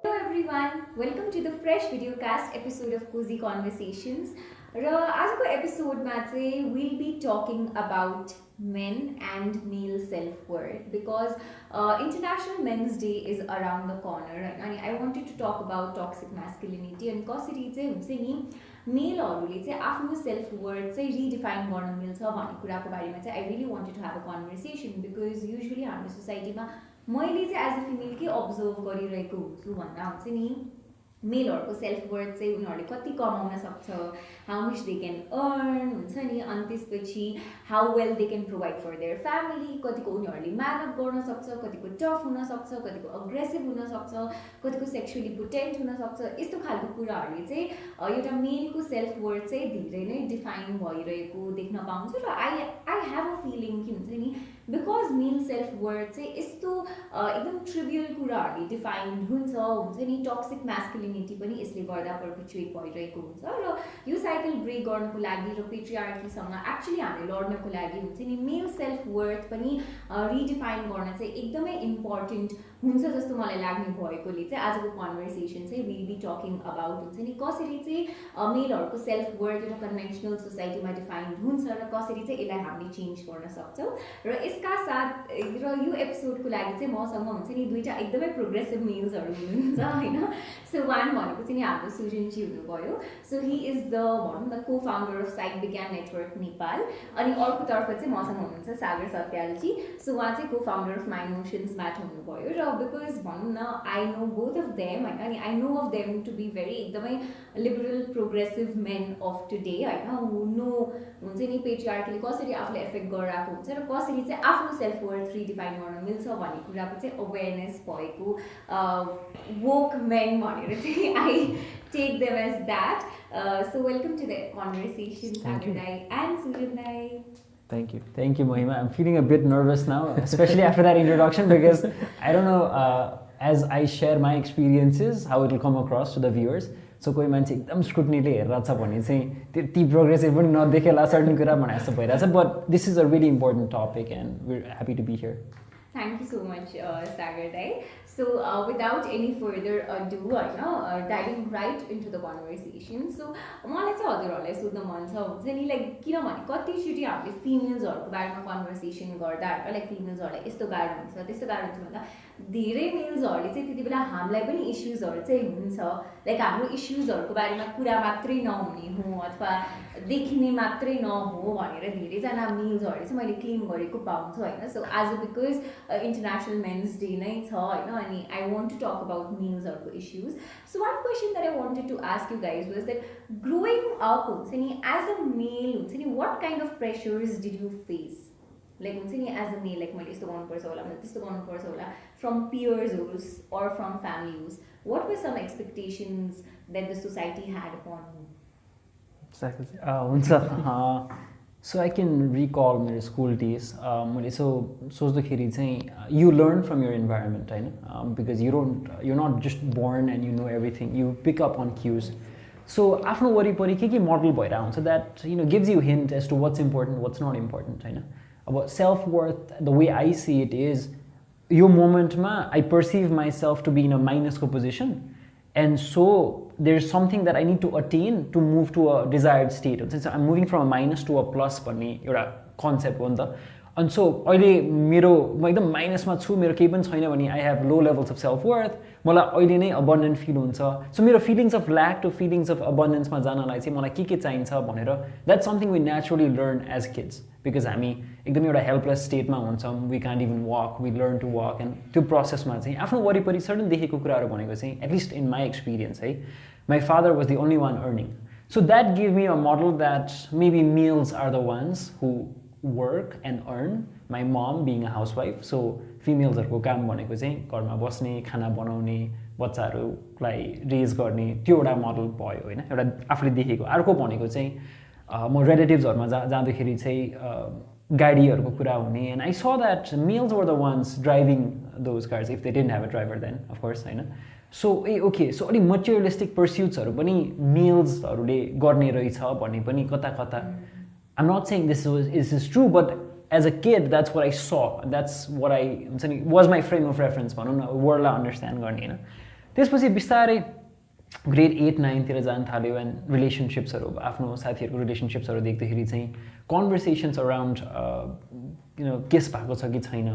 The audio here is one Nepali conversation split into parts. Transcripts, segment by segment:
everyone, welcome to the fresh videocast episode of Cozy Conversations. र आजको एपिसोडमा चाहिँ we'll be talking about men and male self-worth because International Men's Day is around the corner and I wanted to talk about toxic masculinity and कसरी चाहिँ हुन्छ नि मेलहरूले चाहिँ आफ्नो सेल्फ वर्थ चाहिँ रिडिफाइन गर्न मिल्छ भन्ने कुराको बारेमा चाहिँ I really wanted to have a conversation because usually हाम्रो सोसाइटीमा मैले चाहिँ एज अ फिमेल के अब्जर्भ गरिरहेको हुन्छु भन्दा हुन्छ नि मेलहरूको सेल्फ वर्थ चाहिँ उनीहरूले कति कमाउन सक्छ how much they can earn हुन्छ नि अनि त्यसपछि how well they can provide for their family कतिको उनीहरूले म्यानअप गर्न सक्छ कतिको टफ हुनसक्छ कतिको अग्रेसिभ हुनसक्छ कतिको सेक्सुअली पोटेन्ट हुनसक्छ यस्तो खालको कुराहरूले चाहिँ एउटा मेलको सेल्फ वर्थ चाहिँ धेरै नै डिफाइन भइरहेको देख्न पाउँछु र आई हेभ अ फिलिङ कि हुन्छ नि बिकज मेल सेल्फ वर्थ चाहिँ यस्तो एकदम ट्रिभियल कुराहरूले डिफाइन्ड हुन्छ नि टक्सिक म्यास्कुलिनिटी पनि यसले गर्दा पर्पिचुएट भइरहेको हुन्छ र यो साइकल ब्रेक गर्नको लागि र पेट्रिआर्कीसँग एक्चुली हामीले लड्नको लागि हुन्छ नि मेल सेल्फ वर्थ पनि रिडिफाइन गर्न चाहिँ एकदमै इम्पोर्टेन्ट हुन्छ जस्तो मलाई लाग्ने भएकोले चाहिँ आजको कन्भर्सेसन चाहिँ विल बी टकिङ अबाउट हुन्छ नि कसरी चाहिँ मेलहरूको सेल्फ वर्थ एउटा कन्भेन्सनल सोसाइटीमा डिफाइन्ड हुन्छ र कसरी चाहिँ यसलाई हामीले चेन्ज गर्न सक्छौँ र यसका साथ र यो एपिसोडको लागि चाहिँ मसँग हुन्छ नि दुईवटा एकदमै प्रोग्रेसिभ मेल्सहरू हुनुहुन्छ होइन सो वान भनेको चाहिँ नि हाम्रो सुजनजी हुनुभयो सो हि इज द भनौँ न को फाउन्डर अफ साइक विज्ञान नेटवर्क नेपाल अनि अर्कोतर्फ चाहिँ मसँग हुनुहुन्छ सागर सत्यालजी सो उहाँ चाहिँ को फाउन्डर अफ माइ मोसन्सबाट हुनुभयो र बिकज भनौँ न I know both of them होइन अनि I know of them to be very एकदमै liberal progressive men of today होइन हु नो हुन्छ नि पेट्रिआर्कीले कसरी आफूले एफेक्ट गरिरहेको हुन्छ र कसरी चाहिँ आफ्नो सेल्फ वर्थ रिडिफाइन गर्न मिल्छ भन्ने कुराको चाहिँ अवेरनेस भएको वोक मेन भनेर चाहिँ I take them as that so welcome to the conversation Sagar दाई एन्ड सुजन दाई Thank you. Thank you, Mahima. I'm feeling a bit nervous now, especially after that introduction because I don't know, as I share my experiences, how it will come across to the viewers. So कोही मान्छे एकदम स्क्रुटनीले हेरिरहेछ भने चाहिँ त्यति प्रोग्रेसिभ पनि नदेखेला सर्टन कुरा भने जस्तो भइरहेछ but this is a really important topic and we are happy to be here Thank you so much, Sagar Dai. So, without any further ado, diving right into the conversation. So, मलाई चाहिँ हजुरहरूलाई सोध्न मन छ हुन्छ नि लाइक किनभने कतिचोटि हामीले फिमेल्सहरूको बारेमा कन्भर्सेसन गर्दा होइन लाइक फिमेल्सहरूलाई यस्तो गाह्रो हुन्छ त्यस्तो गाह्रो हुन्छ भन्दा धेरै मेल्सहरूले चाहिँ त्यति बेला हामीलाई पनि इस्युजहरू चाहिँ हुन्छ लाइक हाम्रो इस्युजहरूको बारेमा कुरा मात्रै नहुने हो अथवा देखिने मात्रै नहो भनेर धेरैजना मेल्सहरूले चाहिँ मैले क्लेम गरेको पाउँछु होइन सो आज बिकज इन्टरनेसनल मेन्स डे नै छ होइन अनि I want to talk about मेल्सहरूको issues so one question that I wanted to ask you guys was that growing up हुन्छ नि एज अ मेल हुन्छ नि what kind of pressures did you face like हुन्छ नि एज अ मेल लाइक मैले यस्तो गर्नुपर्छ होला मैले त्यस्तो गर्नुपर्छ होला फ्रम पियर्स होस् अर फ्रम फ्यामिली होस् what were some expectations that the society had upon हुन्छ सो आई क्यान रिकल मेरो स्कुल डेज मैले यसो सोच्दाखेरि चाहिँ you learn from your environment होइन because you not just born and you know everything you pick up on cues so आफ्नो वरिपरि के मोडल भइरहेको हुन्छ that you know gives you hint as to what's important what's not important होइन अब self worth the way I see it is यो मोमेन्टमा I perceive myself to be in a माइनसको position and so there is something that I need to attain to move to a desired state. So I'm moving from a minus to a plus भन्ने एउटा कन्सेप्ट हो नि त अनि सो अहिले म एकदम माइनसमा छु मेरो केही पनि छैन भने I have low levels of self worth मलाई अहिले नै अबन्डेन्ट फिल हुन्छ सो मेरो feelings of lack to feelings of अबन्डेन्समा जानलाई चाहिँ मलाई के चाहिन्छ भनेर that something we naturally learn as kids because हामी एकदम एउटा हेल्पलेस स्टेटमा हुन्छौँ we can't even walk we learn to walk and त्यो प्रोसेसमा चाहिँ आफ्नो वरिपरि सर्टन देखेको कुराहरू भनेको चाहिँ एटलिस्ट इन माई एक्सपिरियन्स है my father was the only one earning so that give me a model that maybe males are the ones who work and earn my mom being a housewife so females काम भनेको चाहिँ घरमा बस्ने खाना बनाउने बच्चाहरूलाई रेज गर्ने त्यो एउटा मोडल भयो होइन एउटा आफूले देखेको अर्को भनेको चाहिँ म रिलेटिभ्सहरूमा जाँदाखेरि चाहिँ गाडीहरूको कुरा हुने and I saw that males were the ones driving those cars if they didn't have a driver then of course होइन सो ओके सो अलिक मटेरियलिस्टिक पर्स्युट्सहरू पनि मेल्सहरूले गर्ने रहेछ भन्ने पनि कता कता I'm not saying this is true, but as a kid that's what I saw that's what I हुन्छ नि was my frame of reference भनौँ न वर्ल्डलाई अन्डरस्ट्यान्ड गर्ने होइन त्यसपछि बिस्तारै ग्रेड 8-9तिर जान थाल्यो एन्ड रिलेसनसिप्सहरू आफ्नो साथीहरूको रिलेसनसिप्सहरू देख्दाखेरि चाहिँ कन्भर्सेसन्स अराउन्ड केस भएको छ कि छैन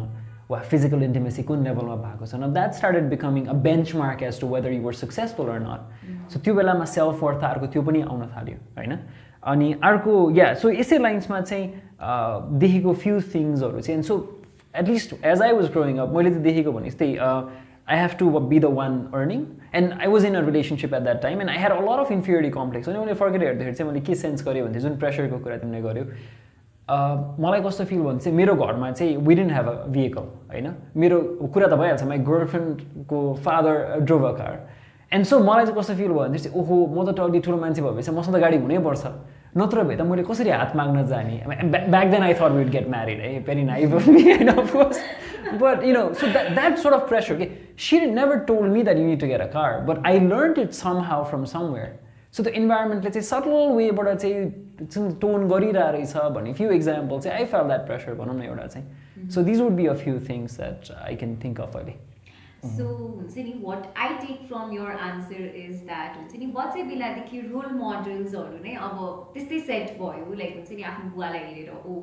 वा फिजिकल इन्टिमेसी कुन लेभलमा भएको छ न that started becoming a benchmark as to whether you were successful or not so त्यो बेलामा सेल्फ वर्थ अर्को त्यो पनि आउन थाल्यो होइन अनि अर्को सो यसै लाइन्समा चाहिँ देखेको फ्यु थिङ्सहरू चाहिँ so at least as I was growing up मैले चाहिँ देखेको भने जस्तै I have to be the one earning and I was in a relationship at that time and I had a lot of inferiority complex अनि मैले फर्केर हेर्दाखेरि चाहिँ मैले के सेन्स गरेँ भने जुन प्रेसरको कुरा तिमीले गर्यो मलाई कस्तो फिल भयो भने चाहिँ मेरो घरमा चाहिँ we didn't have a vehicle होइन मेरो कुरा त भइहाल्छ माई गर्लफ्रेन्डको father drove a car and so मलाई चाहिँ कस्तो फिल भयो भने चाहिँ ओहो म त अलि ठुलो मान्छे भएपछि मसँग त गाडी हुनैपर्छ नत्र भए त मैले कसरी हात माग्न जाने back then I thought we would get married है भेरी नाइभ अफ मी होइन of course but so that sort of pressure, okay, she never told me that you need to get a car, but I learned it somehow from somewhere. So the environment, let's say subtle way but say tone garira rahecha bhane few examples I felt that pressure bhanau na euta चाहिँ so these would be a few things that I can think of अहिले So, what I take from your answer is that what चाहिँ बेलादेखि रोल मोडल्सहरू नै अब त्यस्तै सेट भयो लाइक हुन्छ नि आफ्नो बुवालाई हेरेर ओ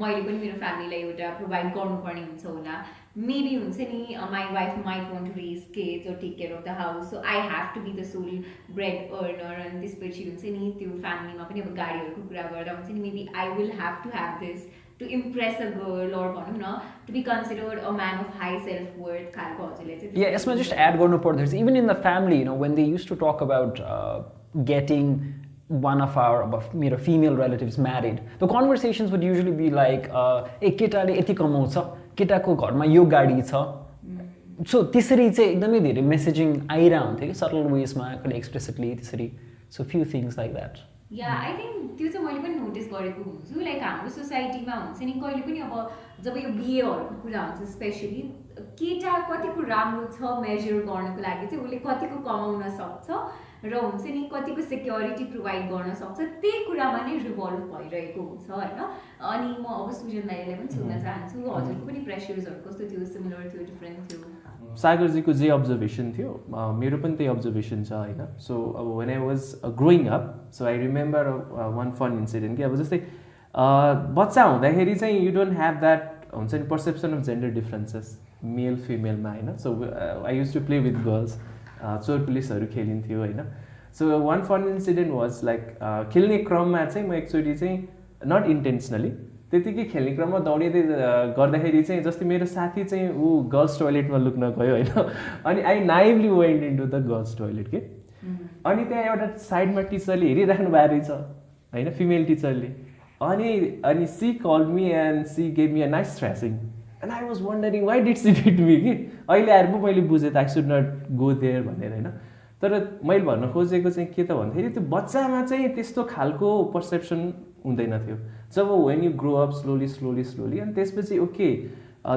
मैले पनि मेरो फ्यामिलीलाई एउटा प्रोभाइड गर्नुपर्ने हुन्छ होला मेबी हुन्छ नि my wife might want to raise kids or take care of the house so I have to be the sole bread earner अनि त्यसपछि हुन्छ नि त्यो फ्यामिलीमा पनि अब गाडीहरूको कुरा गर्दा हुन्छ नि maybe I will have to have this to impress a girl or भनौँ न to be considered a man of high self-worth खालको हजुरले चाहिँ यसमा just add गर्नु पर्दा even in the family when they used to talk about getting one of our मेरो female relatives married the conversations would usually be like ए केटाले यति कमाउँछ केटाको घरमा यो गाडी छ सो त्यसरी चाहिँ एकदमै धेरै मेसेजिङ आइरह हुन्थ्यो कि सटल वेजमा कहिले एक्सप्रेसिटली त्यसरी so few things like that yeah I think त्यो चाहिँ मैले पनि नोटिस गरेको हुन्छु लाइक हाम्रो सोसाइटीमा हुन्छ नि कहिले पनि अब जब यो बिहेहरूको कुरा हुन्छ स्पेसली केटा कतिको राम्रो छ मेजर गर्नको लागि चाहिँ उसले कतिको कमाउन सक्छ र हुन्छ नि कतिको सेक्युरिटी प्रोभाइड गर्न सक्छ त्यही कुरामा नै रिभल्भ भइरहेको हुन्छ होइन अनि म अब सुजन दाइलाई पनि सुन्न चाहन्छु हजुरको पनि प्रेसर्सहरू कस्तो थियो सिमिलर थियो डिफरेन्ट थियो सागरजीको जे अब्जर्भेसन थियो मेरो पनि त्यही अब्जर्भेसन छ होइन सो अब when I was growing up so I remember one fun incident कि अब जस्तै बच्चा हुँदाखेरि चाहिँ यु डोन्ट ह्याभ द्याट हुन्छ नि perception of gender differences male फिमेलमा होइन so I use to play with girls चोर पुलिसहरू खेलिन्थ्यो होइन so one fun incident was like खेल्ने क्रममा चाहिँ म एकचोटि चाहिँ नट इन्टेन्सनली त्यतिकै खेल्ने क्रममा दौडिँदै गर्दाखेरि चाहिँ जस्तै मेरो साथी चाहिँ ऊ गर्ल्स टोइलेटमा लुक्न गयो होइन अनि I naively went into the girls toilet के अनि त्यहाँ एउटा साइडमा टिचरले हेरिराख्नु भएको रहेछ होइन फिमेल टिचरले अनि she call me and she gave me a nice thrashing and I was wondering why did she beat me कि अहिले आएर पो मैले बुझेँ त I should not go there भनेर होइन तर मैले भन्न खोजेको चाहिँ के त भन्दाखेरि त्यो बच्चामा चाहिँ त्यस्तो खालको पर्सेप्सन हुँदैन थियो जब when you grow up slowly अनि त्यसपछि okay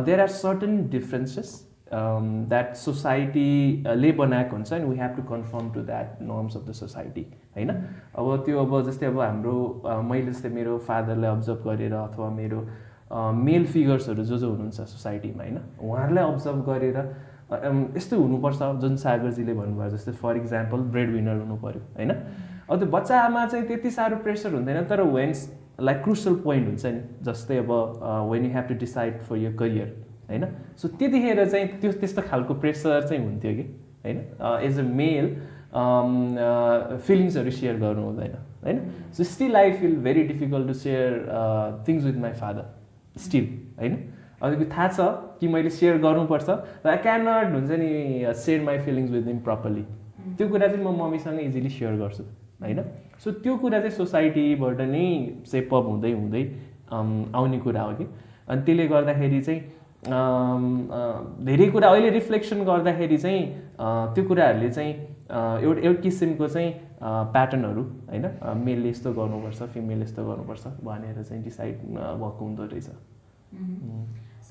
there are certain differences that सोसाइटीले बनाएको हुन्छ and we have to conform to that norms of the society होइन अब त्यो अब जस्तै अब हाम्रो मैले जस्तै मेरो फादरलाई अब्जर्भ गरेर अथवा मेरो मेल फिगर्सहरू जो हुनुहुन्छ सोसाइटीमा होइन उहाँहरूलाई अब्जर्भ गरेर यस्तो हुनुपर्छ जुन सागरजीले भन्नुभयो जस्तै फर इक्जाम्पल ब्रेड विनर हुनु पऱ्यो होइन अब त्यो बच्चामा चाहिँ त्यति साह्रो प्रेसर हुँदैन तर वेन लाइक क्रुसल पोइन्ट हुन्छ नि जस्तै अब when you have to decide for your career होइन सो त्यतिखेर चाहिँ त्यस्तो खालको प्रेसर चाहिँ हुन्थ्यो कि होइन एज अ मेल फिलिङ्सहरू सेयर गर्नु हुँदैन होइन so still I feel very difficult to share things with my father still होइन अलिकति थाहा छ कि मैले सेयर गर्नुपर्छ र आई क्यान नट हुन्छ नि share my feelings with him properly त्यो कुरा चाहिँ म मम्मीसँग इजिली सेयर गर्छु होइन सो त्यो कुरा चाहिँ सोसाइटीबाट नै सेपअप हुँदै हुँदै आउने कुरा हो कि अनि त्यसले गर्दाखेरि चाहिँ धेरै कुरा अहिले रिफ्लेक्सन गर्दाखेरि चाहिँ त्यो कुराहरूले चाहिँ एउटा किसिमको चाहिँ प्याटर्नहरू होइन मेलले यस्तो गर्नुपर्छ फिमेलले यस्तो गर्नुपर्छ भनेर चाहिँ डिसाइड भएको हुँदो रहेछ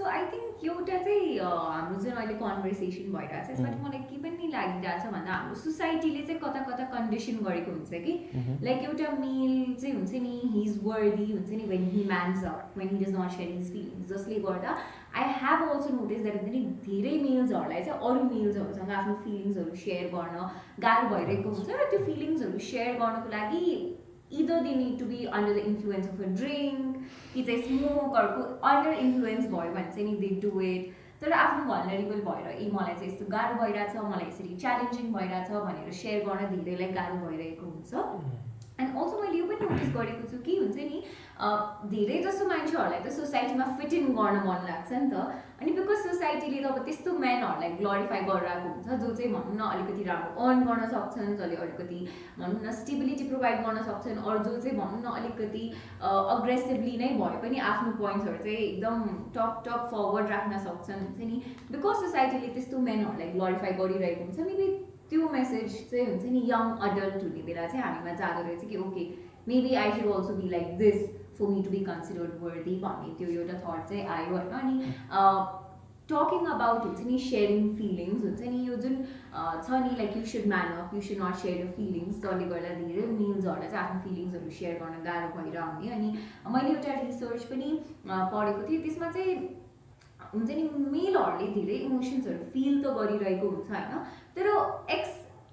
सो आई थिङ्क एउटा चाहिँ हाम्रो जुन अहिले कन्भर्सेसन भइरहेको छ यसमा चाहिँ मलाई के पनि लागिरहेछ भन्दा हाम्रो सोसाइटीले चाहिँ कता कता कन्डिसन गरेको हुन्छ कि लाइक एउटा मेल चाहिँ हुन्छ नि हि इज वर्दी हुन्छ नि when he means when he does not share his feelings जसले गर्दा I have also notice that हुन्छ नि धेरै मेल्सहरूलाई चाहिँ अरू मेल्सहरूसँग आफ्नो फिलिङ्सहरू सेयर गर्न गाह्रो भइरहेको हुन्छ र त्यो फिलिङ्सहरू सेयर गर्नको लागि either they need to be under the influence of a drink कि चाहिँ स्मोकहरूको अन्डर इन्फ्लुएन्स भयो भने चाहिँ नि दे डु इट तर आफ्नो भल्नरेबल भएर ए मलाई चाहिँ यस्तो गाह्रो भइरहेछ मलाई यसरी च्यालेन्जिङ भइरहेछ भनेर सेयर गर्न धेरैलाई गाह्रो भइरहेको हुन्छ एन्ड अल्सो मैले यो पनि नोटिस गरेको छु कि हुन्छ नि धेरै जस्तो मान्छेहरूलाई त सोसाइटीमा फिट इन गर्न मन लाग्छ नि त अनि बिकज सोसाइटीले त अब त्यस्तो म्यानहरूलाई ग्लोरिफाई गरिरहेको हुन्छ जो चाहिँ भनौँ न अलिकति राम्रो अर्न गर्न सक्छन् जसले अलिकति भनौँ न स्टेबिलिटी प्रोभाइड गर्न सक्छन् अरू जो चाहिँ भनौँ न अलिकति अग्रेसिभली नै भए पनि आफ्नो पोइन्ट्सहरू चाहिँ एकदम टक फरवर्ड राख्न सक्छन् हुन्छ नि बिकज सोसाइटीले त्यस्तो म्यानहरूलाई ग्लोरिफाई गरिरहेको हुन्छ मेबी त्यो मेसेज चाहिँ हुन्छ नि यङ अडल्ट हुने बेला चाहिँ हामीमा जाँदो रहेछ कि okay maybe I should also be like this for me to be considered worthy भन्ने त्यो एउटा थट चाहिँ आयो होइन अनि टकिङ अबाउट हुन्छ नि सेयरिङ फिलिङ्स हुन्छ नि यो जुन छ नि like you should man up you should not share your feelings जसले गर्दा धेरै मेल्सहरूलाई चाहिँ आफ्नो फिलिङ्सहरू सेयर गर्न गाह्रो भएर आउने अनि मैले एउटा रिसर्च पनि पढेको थिएँ त्यसमा चाहिँ हुन्छ नि मेलहरूले धेरै इमोसन्सहरू फिल त गरिरहेको हुन्छ होइन तर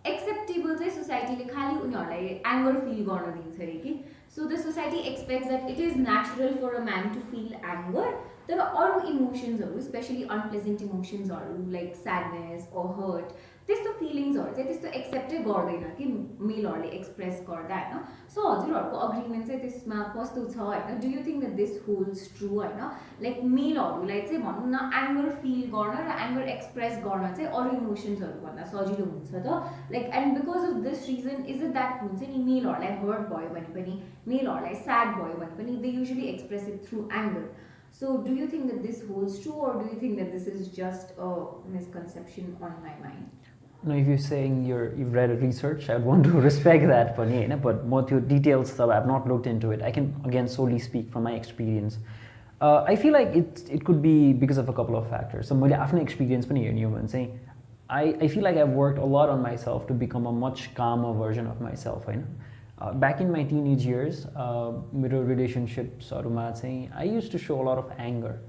एक्सेप्टेबल चाहिँ सोसाइटीले खालि उनीहरूलाई एङ्गर फिल गर्न दिन्छ अरे कि so the society expects that it is natural for a man to feel anger तर अरू इमोसन्सहरू स्पेसली अनप्लेजेन्ट इमोसन्सहरू लाइक स्याडनेस or हर्ट त्यस्तो फिलिङ्सहरू चाहिँ त्यस्तो एक्सेप्टै गर्दैन कि मेलहरूले एक्सप्रेस गर्दा होइन सो हजुरहरूको अग्रिमेन्ट चाहिँ त्यसमा कस्तो छ होइन do you think that this holds true होइन लाइक मेलहरूलाई चाहिँ भनौँ न एङ्गर फिल गर्न र एङ्गर एक्सप्रेस गर्न चाहिँ अरू इमोसन्सहरूभन्दा सजिलो हुन्छ त like and because of this reason is it that हुन्छ नि मेलहरूलाई हर्ट भयो भने पनि मेलहरूलाई स्याड भयो भने पनि they usually express it through anger So, do you think that this holds true, or do you think that this is just a misconception on my mind? No, if you're saying you've read a research, I'd want to respect that, but more to details, so I've not looked into it. I can again solely speak from my experience. I feel like it could be because of a couple of factors. So, my own experience, I feel like I've worked a lot on myself to become a much calmer version of myself. Back in my teenage years, मेरो रिलेसनसिप्सहरूमा चाहिँ I used to show a lot of anger.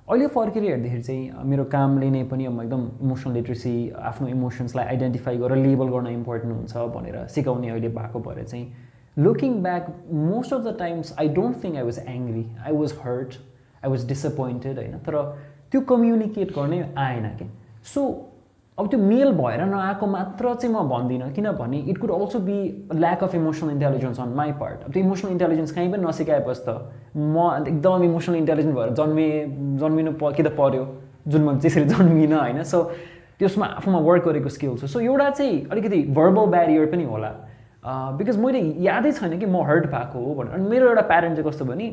अहिले फर्केर हेर्दाखेरि चाहिँ मेरो कामले नै पनि अब एकदम इमोसनल लिटरेसी आफ्नो इमोसन्सलाई आइडेन्टिफाई गरेर लेबल गर्न इम्पोर्टेन्ट हुन्छ भनेर सिकाउने अहिले भएको भएर चाहिँ looking back most of the times I don't think I was angry I was hurt I was disappointed होइन तर त्यो कम्युनिकेट गर्ने आएन क्या सो अब त्यो मेल भएर नआएको मात्र चाहिँ म भन्दिनँ किनभने it could also be lack of emotional intelligence on my part अब त्यो इमोसनल इन्टेलिजेन्स कहीँ पनि नसिकाएपछि त म एकदम इमोसनल इन्टेलिजेन्ट भएर जन्मिनु के त पर्यो जुन म त्यसरी जन्मिनँ होइन सो त्यसमा आफूमा वर्क गरेको स्किल छ सो एउटा चाहिँ अलिकति भर्बल ब्यारियर पनि होला बिकज मैले यादै छैन कि म हर्ट भएको हो भनेर अनि मेरो एउटा प्यारेन्ट चाहिँ कस्तो भने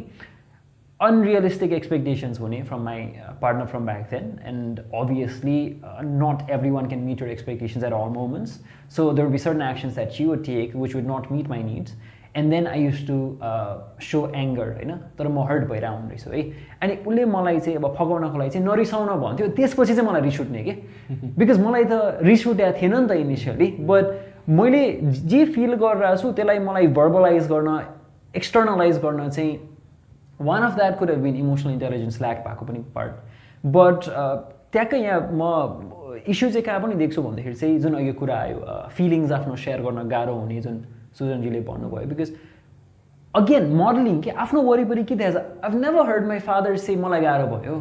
unrealistic expectations from my partner from back then, and obviously not everyone can meet your expectations at all moments, so there would be certain actions that she would take which would not meet my needs, and then I used to show anger हैन तर म हर्ट भएर आउँदै छु है अनि उले मलाई चाहिँ अब फगाउनको लागि चाहिँ नरिसाउन भन्थ्यो त्यसपछि चाहिँ मलाई रिस उठ्ने के बिकज मलाई त रिस उठेको थिएन नि त इनिशियली बट मैले जे फिल गरिरहेको छु त्यसलाई मलाई भर्बलाइज गर्न एक्सटर्नलाइज गर्न चाहिँ one of that could have been emotional intelligence lack भएको पनि part but ट्याक्कै यहाँ म इस्यु चाहिँ कहाँ पनि देख्छु भन्दाखेरि चाहिँ जुन अघि कुरा आयो फिलिङ्स आफ्नो सेयर गर्न गाह्रो हुने जुन सुजनजीले भन्नुभयो बिकज अगेन मोडलिङ कि आफ्नो वरिपरि के देखाएको छ I've never heard my father say मलाई गाह्रो भयो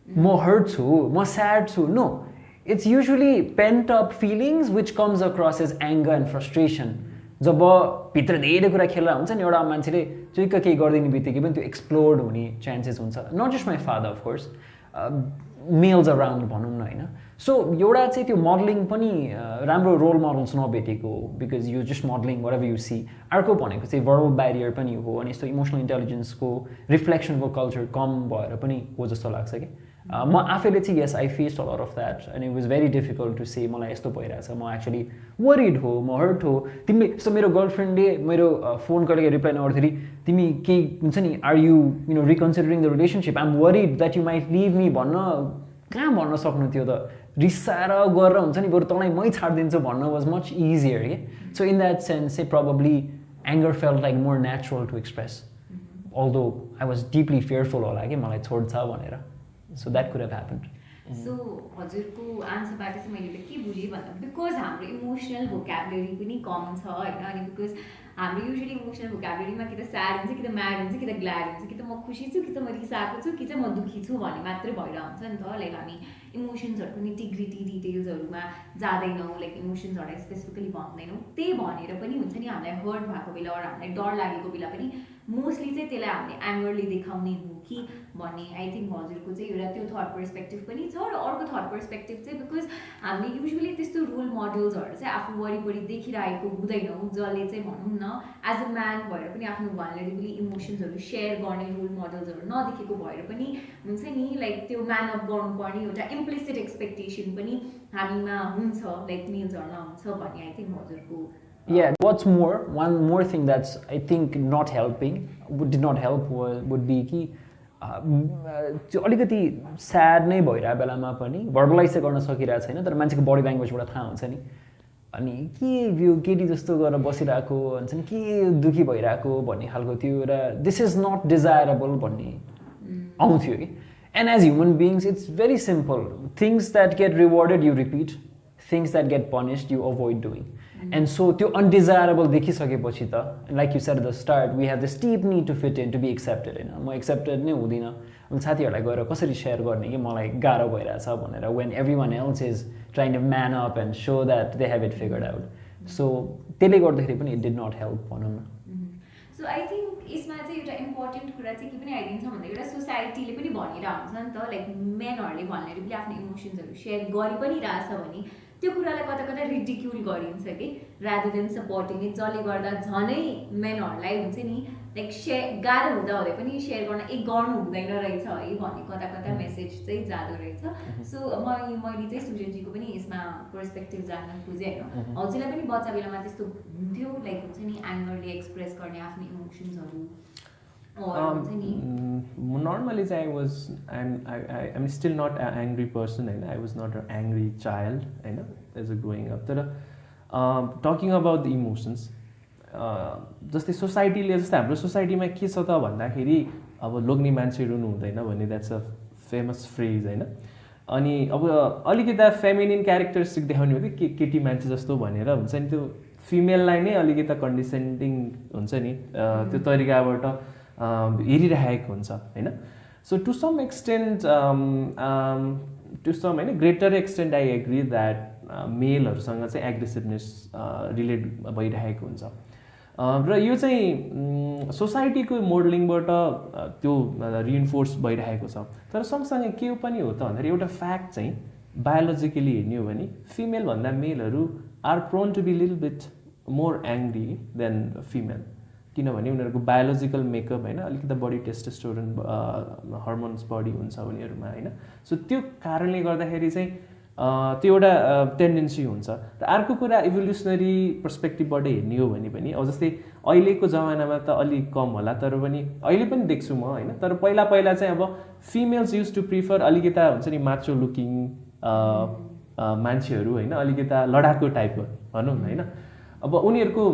म हर्ट छु म स्याड छु no it's usually pent up feelings which comes across as anger and frustration जब भित्र धेरै कुरा खेल्दा हुन्छ नि एउटा मान्छेले चुइक्क केही गरिदिने बित्तिकै पनि त्यो एक्सप्लोड हुने चान्सेस हुन्छ not just my father of course males around भनौँ न होइन सो एउटा चाहिँ त्यो मोडलिङ पनि राम्रो रोल मोडल्स नभेटेको because you just modelling whatever you see अर्को भनेको चाहिँ भर्बल ब्यारियर पनि हो अनि यस्तो इमोसनल इन्टेलिजेन्सको रिफ्लेक्सनको कल्चर कम भएर पनि हो जस्तो लाग्छ कि म आफैले चाहिँ yes I faced a lot of that and it was very difficult to say मलाई यस्तो भइरहेछ म एक्चुली वरिड हो म हर्ट हो तिमीले यस्तो मेरो गर्लफ्रेन्डले मेरो फोन कहिले रिप्लाई नगर्दाखेरि तिमी केही हुन्छ नि are you no reconsidering the relationship I am worried that you might leave me भन्न कहाँ भन्न सक्नु थियो त रिसाएर गरेर हुन्छ नि बरु तँलाई मै छाडिदिन्छु भन्न वाज मच इजियर के सो इन द्याट सेन्स चाहिँ probably anger felt like more natural to express although I was deeply fearful होला कि मलाई छोड्छ भनेर so that could have happened so हजुरको आन्सरबाट चाहिँ मैले के बुझेँ भन्दा बिकज हाम्रो इमोसनल भोक्याबुलरी पनि कम छ होइन अनि बिकज हाम्रो युजली इमोसनल भोक्याबुलरीमा कि त स्याड हुन्छ कि त म्याड हुन्छ कि त ग्ल्याड हुन्छ कि त म खुसी छु कि त म रिसाएको छु कि चाहिँ म दुःखी छु भन्ने मात्रै भएर हुन्छ नि त लाइक हामी इमोसन्सहरूको निटिग्रिटी डिटेल्सहरूमा जाँदैनौँ लाइक इमोसन्सहरूलाई स्पेसिफिकली भन्दैनौँ त्यही भनेर पनि हुन्छ नि हामीलाई हर्ट भएको बेला अरू हामीलाई डर लागेको बेला पनि मोस्टली चाहिँ त्यसलाई हामीले एङ्गरले देखाउने हो कि भन्ने आई थिङ्क हजुरको चाहिँ एउटा त्यो थट पर्सपेक्टिभ पनि छ र अर्को थट पर्सपेक्टिभ चाहिँ बिकज हामीले युजली त्यस्तो रोल मोडल्सहरू चाहिँ आफ्नो वरिपरि देखिरहेको हुँदैनौँ जसले चाहिँ भनौँ न एज अ म्यान भएर पनि आफ्नो भनरेबली इमोसन्सहरू सेयर गर्ने रोल मोडल्सहरू नदेखेको भएर पनि हुन्छ नि लाइक त्यो म्यान अप गर्नुपर्ने एउटा इम्प्लिसिट एक्सपेक्टेसन पनि हामीमा हुन्छ लाइक मेल्सहरूमा हुन्छ भन्ने आई थिङ्क हजुरको Yeah, what's more, one more thing that's I think not helping, did not help would be कि त्यो अलिकति स्याड नै भइरहेको बेलामा पनि भर्बलाइज चाहिँ गर्न सकिरहेको छैन तर मान्छेको बडी ल्याङ्ग्वेजबाट थाहा हुन्छ नि अनि के यो केटी जस्तो गरेर बसिरहेको हुन्छ नि के दुःखी भइरहेको भन्ने खालको त्यो र दिस इज नट डिजायरेबल भन्ने आउँथ्यो कि and as human beings it's very simple things that get rewarded you repeat things that get punished you avoid doing and so त्यो अनडिजायरेबल देखिसकेपछि त like you said the start we have the steep need to fit in to be accepted होइन म एक्सेप्टेड नै हुँदिनँ अनि साथीहरूलाई गएर कसरी सेयर गर्ने कि मलाई गाह्रो भइरहेछ भनेर when everyone else is trying to man up and so that they have it figured out so त्यसले गर्दाखेरि पनि इट डिड नट हेल्प भनौँ न सो आई थिङ्क यसमा चाहिँ एउटा इम्पोर्टेन्ट कुरा चाहिँ के पनि आइदिन्छ भन्दा एउटा सोसाइटीले पनि भनिरहेको हुन्छ नि त लाइक मेनहरूले भनेर आफ्नो इमोसन्सहरू सेयर गरि पनि रहेछ भने त्यो कुरालाई कता कता रिडिक्युल गरिन्छ कि रादर देन सपोर्टिङ इट जसले गर्दा झनै मेनहरूलाई हुन्छ नि लाइक गाह्रो हुँदा हुँदै पनि सेयर गर्न गर्नु हुँदैन रहेछ है भन्ने कता कता मेसेज चाहिँ जाँदो रहेछ सो मैले चाहिँ सुजनजीको पनि यसमा पर्सपेक्टिभ जान्न खोजेँ होइन हजुरलाई पनि बच्चा बेलामा त्यस्तो हुन्थ्यो लाइक हुन्छ नि एङ्गरले एक्सप्रेस गर्ने आफ्नो इमोसन्सहरू normally I'm still not an angry person and I was not an angry child as a growing up तर talking about the emotions जस्तै सोसाइटीले जस्तै हाम्रो सोसाइटीमा के छ त भन्दाखेरि अब लोग्ने मान्छे रुनु हुँदैन भन्ने द्याट्स अ फेमस फ्रेज होइन अनि अब अलिकति फेमिनिन क्यारेक्टरिस्टिक देखाउने हो कि केटी मान्छे जस्तो भनेर हुन्छ नि त्यो फिमेललाई नै अलिकति कन्डिसेन्डिङ हुन्छ नि त्यो तरिकाबाट हेरिरहेको हुन्छ होइन सो टु सम एक्सटेन्ट होइन greater extent I agree that मेलहरूसँग चाहिँ एग्रेसिभनेस रिलेट भइरहेको हुन्छ र यो चाहिँ सोसाइटीको मोडलिङबाट त्यो रिइन्फोर्स भइरहेको छ तर सँगसँगै के पनि हो त भन्दाखेरि एउटा फ्याक्ट चाहिँ बायोलोजिकली हेर्ने हो भने फिमेलभन्दा मेलहरू are prone to be little bit more angry than female किनभने उनीहरूको बायोलोजिकल मेकअप होइन अलिकति बडी टेस्टोस्टेरोन हर्मोन्स बढी हुन्छ उनीहरूमा होइन सो त्यो कारणले गर्दाखेरि चाहिँ त्यो एउटा टेन्डेन्सी हुन्छ र अर्को कुरा इभोल्युसनरी पर्सपेक्टिभबाट हेर्ने हो भने पनि अब जस्तै अहिलेको जमानामा त अलिक कम होला तर पनि अहिले पनि देख्छु म होइन तर पहिला चाहिँ अब फिमेल्स युज टु प्रिफर अलिकता हुन्छ नि माचो लुकिङ मान्छेहरू होइन अलिकता लडाकु टाइपको भनौँ न होइन अब उनीहरूको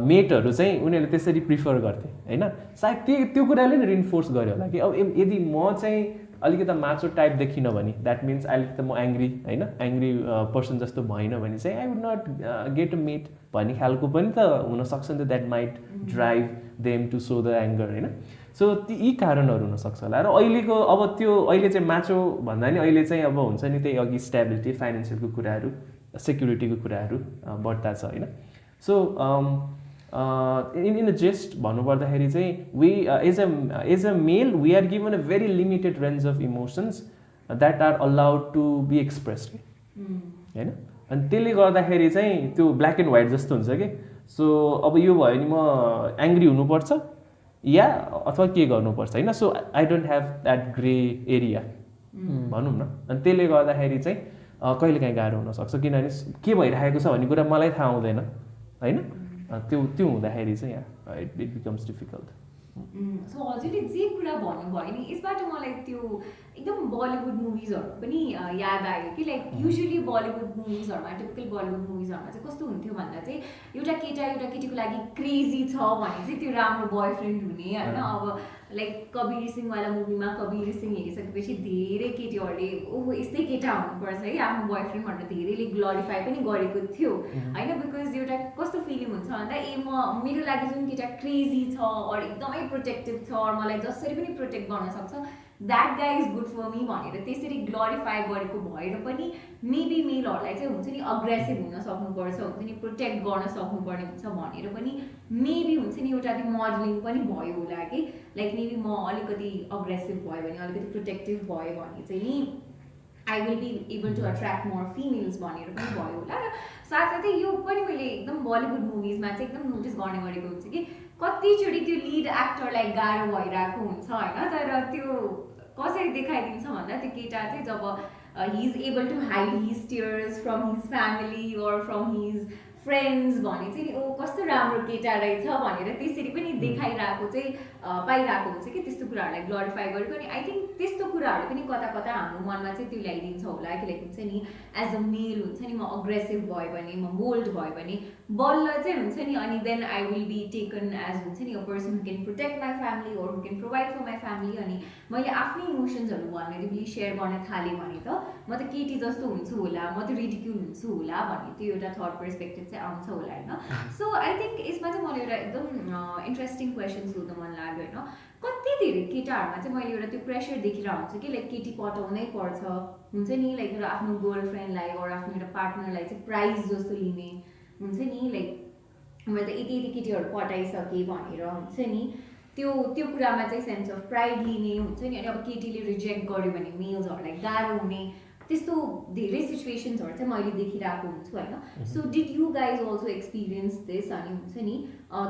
मेटहरू चाहिँ उनीहरूले त्यसरी प्रिफर गर्थे होइन सायद त्यो कुराले नै रिइन्फोर्स गर्यो होला कि अब यदि म चाहिँ अलिकति माचो टाइप देखिनँ भने द्याट मिन्स अलिकति म एङ्ग्री होइन एङ्ग्री पर्सन जस्तो भएन भने चाहिँ I would not get a mate भन्ने खालको पनि त हुनसक्छ नि त that might drive them to show the anger होइन सो यी कारणहरू हुनसक्छ होला र अहिलेको अब त्यो अहिले चाहिँ माचो भन्दा नि अहिले चाहिँ अब हुन्छ नि त्यही अघि स्टेबिलिटी फाइनेन्सियलको कुराहरू सेक्युरिटीको कुराहरू बढ्ता छ होइन सो in a gist भन्नुपर्दाखेरि चाहिँ we as a male we are given a very limited range of emotions that are allowed to be expressed हैन अनि त्यसले गर्दाखेरि चाहिँ त्यो ब्ल्याक एन्ड व्हाइट जस्तो हुन्छ के सो अब यो भयो नि म एङ्ग्री हुनुपर्छ या अथवा के गर्नुपर्छ हैन so I don't have that grey area भनौँ न अनि त्यसले गर्दाखेरि चाहिँ कहिलेकाहीँ गाह्रो हुनसक्छ किनभने के भइरहेको छ भन्ने कुरा मलाई थाहा हुँदैन होइन त्यो हुँदाखेरि चाहिँ इट बिकम्स डिफिकल्ट सो हजुरले जे कुरा भन्नुभयो नि यसबाट मलाई त्यो एकदम बलिउड मुभिजहरू पनि याद आयो कि लाइक युजली बलिउड मुभिजहरूमा टिपिकल बलिउड मुभिजहरूमा चाहिँ कस्तो हुन्थ्यो भन्दा चाहिँ एउटा केटा एउटा केटीको लागि क्रेजी छ भने चाहिँ त्यो राम्रो बोयफ्रेन्ड हुने होइन अब लाइक कबीर सिंहवाला मुभीमा कबीर सिंह हेरिसकेपछि धेरै केटीहरूले ओहो यस्तै केटा हुनुपर्छ है आफ्नो बोयफ्रेन्ड भनेर धेरैले ग्लोरिफाई पनि गरेको थियो होइन बिकज एउटा कस्तो फिलिङ हुन्छ भन्दा मेरो लागि जुन केटा क्रेजी छ अर एकदमै प्रोटेक्टिभ छ अर मलाई जसरी पनि प्रोटेक्ट गर्न सक्छ that guy is good for me भनेर त्यसरी ग्लोरिफाई गरेको भएर पनि मेबी मेलहरूलाई चाहिँ हुन्छ नि अग्रेसिभ हुन सक्नुपर्छ हुन्छ नि प्रोटेक्ट गर्न सक्नुपर्ने हुन्छ भनेर पनि मेबी हुन्छ नि एउटा त्यो मोडलिङ पनि भयो होला कि लाइक मेबी म अलिकति अग्रेसिभ भयो भने अलिकति प्रोटेक्टिभ भयो भने चाहिँ नि I will be able to attract more females भनेर पनि भयो होला र साथसाथै यो पनि मैले एकदम बलिउड मुभिजमा चाहिँ एकदम नोटिस गर्ने गरेको हुन्छ कि कतिचोटि त्यो लिड एक्टरलाई गाह्रो भइरहेको हुन्छ होइन तर त्यो कसरी देखाइदिन्छ भन्दा त्यो केटा चाहिँ जब he is able to hide his tears from his family or from his friends भने चाहिँ ओ कस्तो राम्रो केटा रहेछ भनेर त्यसरी पनि देखाइरहेको चाहिँ पाइरहेको हुन्छ कि त्यस्तो कुराहरूलाई ग्लोरिफाई गरेको अनि आई थिङ्क त्यस्तो कुराहरू पनि कता कता हाम्रो मनमा चाहिँ त्यो ल्याइदिन्छ होला कि लाइक हुन्छ नि एज अ मेल हुन्छ नि म अग्रेसिभ भयो भने म बोल्ड भयो भने बल्ल चाहिँ हुन्छ नि अनि then I will be taken as हुन्छ नि a person who can protect my family or who can provide for my family अनि मैले आफ्नै इमोसन्सहरू भनरेबली सेयर गर्न थालेँ भने त म त केटी जस्तो हुन्छु होला म त रिडिक्युल हुन्छु होला भन्ने त्यो एउटा थट पर्सपेक्टिभ चाहिँ आउँछ होला होइन सो आई थिङ्क यसमा चाहिँ मलाई एउटा एकदम इन्ट्रेस्टिङ क्वेसन सोध्न मन लाग्यो होइन कति धेरै केटाहरूमा चाहिँ मैले एउटा त्यो प्रेसर देखिरहेको हुन्छु कि लाइक केटी पटाउनै पर्छ हुन्छ नि लाइक एउटा आफ्नो गर्लफ्रेन्डलाई अरू आफ्नो एउटा पार्टनरलाई चाहिँ प्राइज जस्तो लिने हुन्छ नि लाइक मैले त यति यति केटीहरू पटाइसकेँ भनेर हुन्छ नि त्यो कुरामा चाहिँ सेन्स अफ प्राइड लिने हुन्छ नि अनि अब केटीले रिजेक्ट गर्यो भने मेल्सहरूलाई गाह्रो हुने त्यस्तो धेरै सिचुएसन्सहरू चाहिँ मैले देखिरहेको हुन्छु होइन so did you guys also experience this अनि हुन्छ नि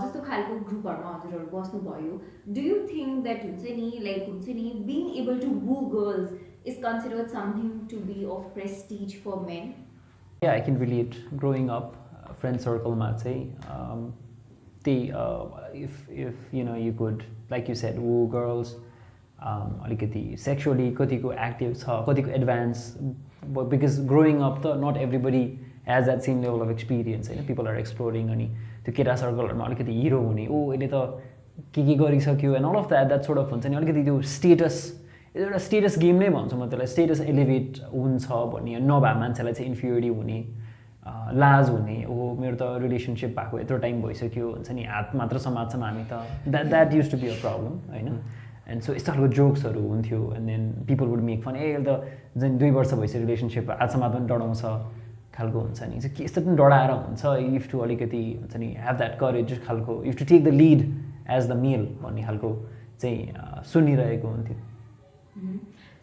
जस्तो खालको ग्रुपहरूमा हजुरहरू बस्नुभयो डु यु थिङ्क द्याट हुन्छ नि लाइक हुन्छ नि being able to woo girls is considered something to be of prestige for men Yeah, I can relate. Growing up, friend circle मा चाहिँ if you could, like you said, woo girls, अलिकति सेक्सुअली कतिको एक्टिभ छ कतिको एडभान्स बिकज ग्रोइङ अप त not everybody has that same level of experience होइन पिपल आर एक्सप्लोरिङ अनि त्यो केटा सर्कलहरूमा अलिकति हिरो हुने ओ यसले त के गरिसक्यो and all of that sort of हुन्छ नि अलिकति त्यो स्टेटस एउटा स्टेटस गेम नै भन्छु म त्यसलाई स्टेटस एलिभेट हुन्छ भन्ने नभए मान्छेलाई चाहिँ इन्फिरिटी हुने लाज हुने ओ मेरो त रिलेसनसिप भएको यत्रो टाइम भइसक्यो हुन्छ नि हात मात्र समात्छौँ हामी त that used to be a problem होइन एन्ड सो यस्तो खालको जोक्सहरू हुन्थ्यो and then people would make fun यसले त झन् 2 वर्ष भइसक्यो रिलेसनसिप आजसम्म पनि डराउँछ खालको हुन्छ नि के यस्तो पनि डराएर हुन्छ युज टु अलिकति हुन्छ नि ह्याभ द्याट करेज खालको use to take the lead as the male भन्ने खालको चाहिँ सुनिरहेको हुन्थ्यो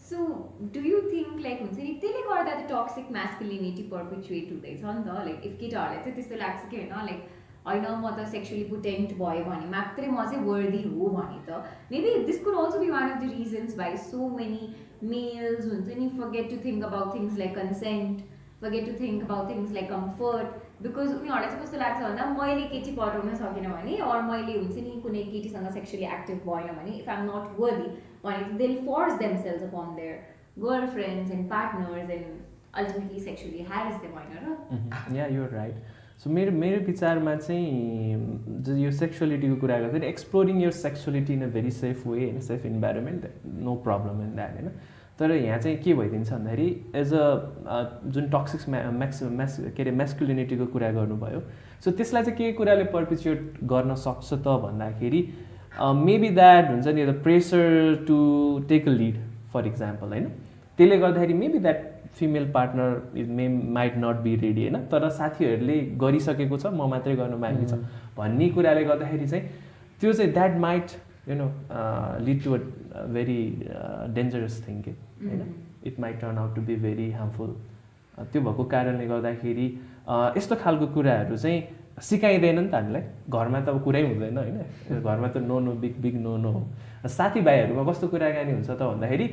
so do you think like हुन्छ नि त्यसले गर्दा त टक्सिक म्यास्कुलिनिटी पर्पिचुएट हुँदैछ नि त लाइक इफ केटाहरूलाई चाहिँ त्यस्तो लाग्छ कि होइन लाइक होइन म त सेक्सुअली पोटेन्ट भयो भने मात्रै म चाहिँ वर्दी हो भने त maybe this could also be one of the reasons why so many males हुन्छ नि forget to think about things like consent forget to think about things like comfort because उनीहरूलाई चाहिँ कस्तो लाग्छ भन्दा मैले केटी पठाउन सकेन भने अरू मैले हुन्छ नि कुनै केटीसँग सेक्सुअली एक्टिभ भएन भने इफ आइम नट वर्दी भने they will force themselves upon their girlfriends and partners and ultimately sexually harass them होइन र या युर राइट सो मेरो विचारमा चाहिँ यो सेक्सुअलिटीको कुरा गर्दाखेरि exploring your sexuality in a very safe way होइन safe environment no problem in that होइन तर यहाँ चाहिँ के भइदिन्छ भन्दाखेरि एज अ जुन टक्सिक के अरे म्यास्कुलिनिटीको कुरा गर्नुभयो सो त्यसलाई चाहिँ के कुराले पर्पिचुएट गर्न सक्छ त भन्दाखेरि मेबी द्याट हुन्छ नि the pressure to take a lead for example होइन त्यसले गर्दाखेरि maybe that female partner is might not be ready होइन तर साथीहरूले गरिसकेको छ म मात्रै गर्नु बाँकी छ भन्ने कुराले गर्दाखेरि चाहिँ त्यो चाहिँ that might lead to a very dangerous thing के होइन it might turn out to be very harmful त्यो भएको कारणले गर्दाखेरि यस्तो खालको कुराहरू चाहिँ सिकाइँदैन नि त हामीलाई घरमा त अब कुरै हुँदैन होइन घरमा त नो बिग नो हो साथीभाइहरूमा कस्तो कुराकानी हुन्छ त भन्दाखेरि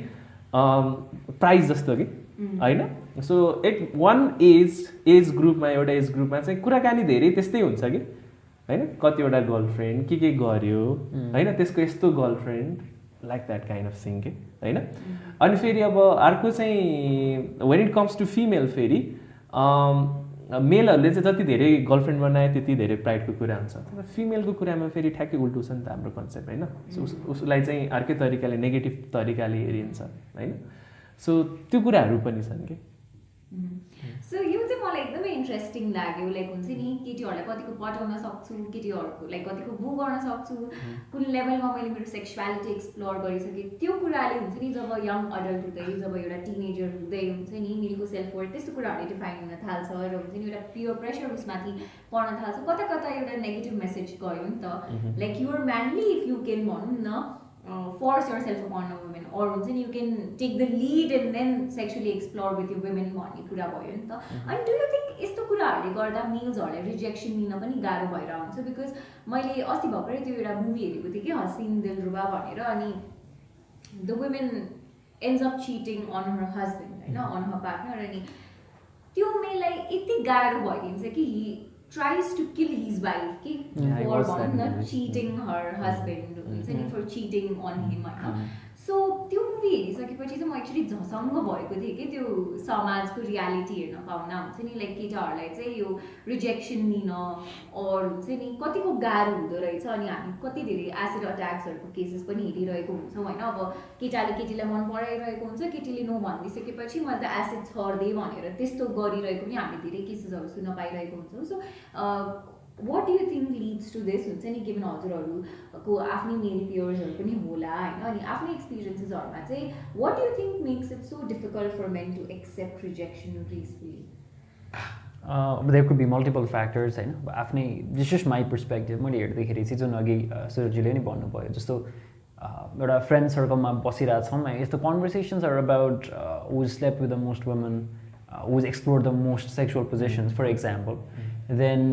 प्राइज जस्तो कि होइन सो एट वान एज ग्रुपमा एउटा एज ग्रुपमा चाहिँ कुराकानी धेरै त्यस्तै हुन्छ कि होइन कतिवटा गर्लफ्रेन्ड के गर्यो होइन त्यसको यस्तो girlfriend like that kind of thing के होइन अनि फेरि अब अर्को चाहिँ when it comes to female फेरि मेलहरूले चाहिँ जति धेरै गर्लफ्रेन्ड बनायो त्यति धेरै प्राइडको कुरा हुन्छ तर फिमेलको कुरामा फेरि ठ्याक्कै उल्टो छ नि त हाम्रो कन्सेप्ट होइन सो उसलाई चाहिँ अर्कै तरिकाले नेगेटिभ तरिकाले हेरिन्छ होइन सो त्यो कुराहरू पनि छन् कि सो यो चाहिँ मलाई एकदमै इन्ट्रेस्टिङ लाग्यो लाइक हुन्छ नि केटीहरूलाई कतिको पठाउन सक्छु केटीहरूको लाइक कतिको बुक गर्न सक्छु कुन लेभलमा मैले मेरो सेक्सुअलिटी एक्सप्लोर गरिसकेँ त्यो कुराले हुन्छ नि जब यङ अडल्ट हुँदै जब एउटा टिनेजर हुँदै हुन्छ नि मिलको सेल्फ वर्थ त्यस्तो कुराहरूले डिफाइन हुन थाल्छ र हुन्छ नि एउटा पियर प्रेसर उसमाथि पर्न थाल्छ कता कता एउटा नेगेटिभ मेसेज गयो नि त like you're manly if you can भनौँ न force yourself upon a woman or हुन्छ नि you can take the lead and then sexually explore with your women भन्ने कुरा भयो नि त अनि do you think यस्तो कुराहरूले गर्दा मेल्सहरूलाई रिजेक्सन लिन पनि गाह्रो भएर हुन्छ बिकज मैले अस्ति भर्खरै त्यो एउटा मुभी हेरेको थिएँ कि हसिन दिलरुबा भनेर अनि the women ends up cheating on her husband होइन on her partner अनि त्यो मेललाई यति गाह्रो भइदिन्छ कि he tries to kill his wife कि for भनौँ न cheating her husband हुन्छ नि for cheating on him होइन सो त्यो मुभी हेरिसकेपछि चाहिँ म एक्चुली झसङ्ग भएको थिएँ कि त्यो समाजको रियालिटी हेर्न पाउन हुन्छ नि लाइक केटाहरूलाई चाहिँ यो रिजेक्सन लिन और हुन्छ नि कतिको गाह्रो हुँदो रहेछ अनि हामी कति धेरै एसिड अट्याक्सहरूको केसेस पनि हेरिरहेको हुन्छौँ होइन अब केटाले केटीलाई मन पराइरहेको हुन्छ केटीले नो भनिदिइसकेपछि मैले त एसिड छर्दिएँ भनेर त्यस्तो गरिरहेको पनि हामीले धेरै केसेसहरू सुन्न पाइरहेको हुन्छौँ so what do you think leads to this हुन्छ नि गिभन हजुरहरूको आफ्नै मेल पियर्सहरू पनि होला होइन अनि आफ्नै एक्सपिरियन्सेसहरूमा चाहिँ what do you think makes it so difficult for men to accept rejection gracefully? There could be multiple factors होइन आफ्नै just my perspective मैले हेर्दाखेरि चाहिँ जुन अघि सुरजीले नि भन्नुभयो जस्तो एउटा फ्रेन्ड सर्कलमा बसिरहेको छौँ यस्तो conversations are about who slept with the most women who explored the most sexual positions for example then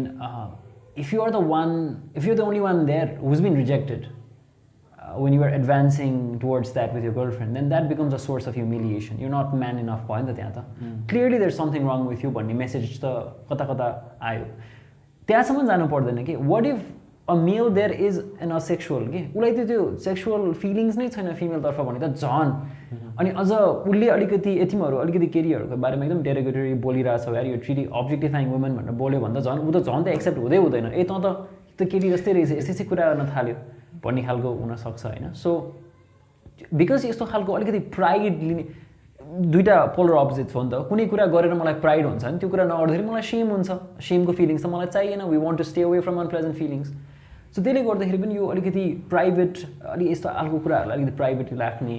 if you're the only one there who's been rejected when you are advancing towards that with your girlfriend then that becomes a source of humiliation you're not man enough भयो नि त त्यहाँ त clearly there's something wrong with you भन्ने मेसेज त कता कता आयो त्यहाँसम्म जानु पर्दैन कि what if a male there is an asexual के उसलाई त्यो सेक्सुअल फिलिङ्स नै छैन फिमेलतर्फ भने त झन् अनि अझ उसले अलिकति यतिमहरू अलिकति केटीहरूको बारेमा एकदम डेरोगेटरी बोलिरहेछ यार यो ट्रिटी अब्जेक्टिफाइङ वुमेन भनेर बोल्यो भन्दा झन् ऊ त झन् त एक्सेप्ट हुँदै हुँदैन ए त केटी जस्तै रहेछ यस्तै कुरा गर्न थाल्यो भन्ने खालको हुनसक्छ होइन सो बिकज यस्तो खालको अलिकति प्राइड लिने दुईवटा पोलर अपोजिट्स हो नि त कुनै कुरा गरेर मलाई प्राइड हुन्छ नि त्यो कुरा नगर्दाखेरि मलाई सेम हुन्छ सेमको फिलिङ्स त मलाई चाहिएन we want to stay away from unpleasant feelings so त्यसले गर्दाखेरि पनि यो अलिकति प्राइभेट अलिक यस्तो खालको कुराहरूलाई अलिकति प्राइभेटली राख्ने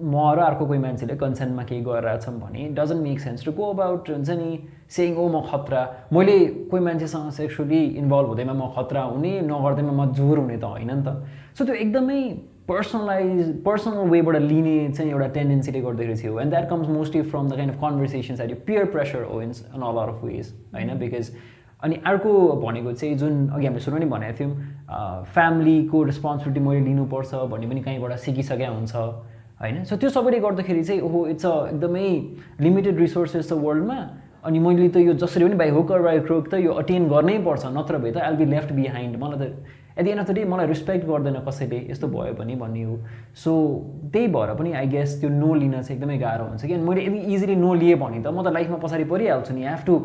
म र अर्को कोही मान्छेले कन्सर्नमा केही गरिरहेछौँ भने doesn't make sense to go about हुन्छ नि सेङ ओ म खतरा मैले कोही मान्छेसँग सेक्सुअली इन्भल्भ हुँदैमा म खतरा हुने नगर्दैमा म जोर हुने त होइन नि त सो त्यो एकदमै पर्सनल वेबाट लिने चाहिँ एउटा टेन्डेन्सीले गर्दाखेरि थियो and that comes mostly from the kind of conversations at you peer pressure ones on all of ways होइन बिकज अनि अर्को भनेको चाहिँ जुन अघि हामीले सुरु नै भनेको थियौँ फ्यामिलीको रेस्पोन्सिबिलिटी मैले लिनुपर्छ भन्ने पनि कहीँबाट सिकिसकेका हुन्छ होइन सो त्यो सबैले गर्दाखेरि चाहिँ ओहो इट्स अ एकदमै लिमिटेड रिसोर्सेस छ वर्ल्डमा अनि मैले त यो जसरी पनि by hook or by crook त यो अटेन गर्नै पर्छ नत्र भए त आइल बी लेफ्ट बिहाइन्ड मलाई त at the end of the day मलाई रिस्पेक्ट गर्दैन कसैले यस्तो भयो भने भन्ने हो सो त्यही भएर पनि आई गेस त्यो नो लिन चाहिँ एकदमै गाह्रो हुन्छ कि मैले यदि इजिली नो लिएँ भने त म त लाइफमा पछाडि परिहाल्छु नि हेभ टु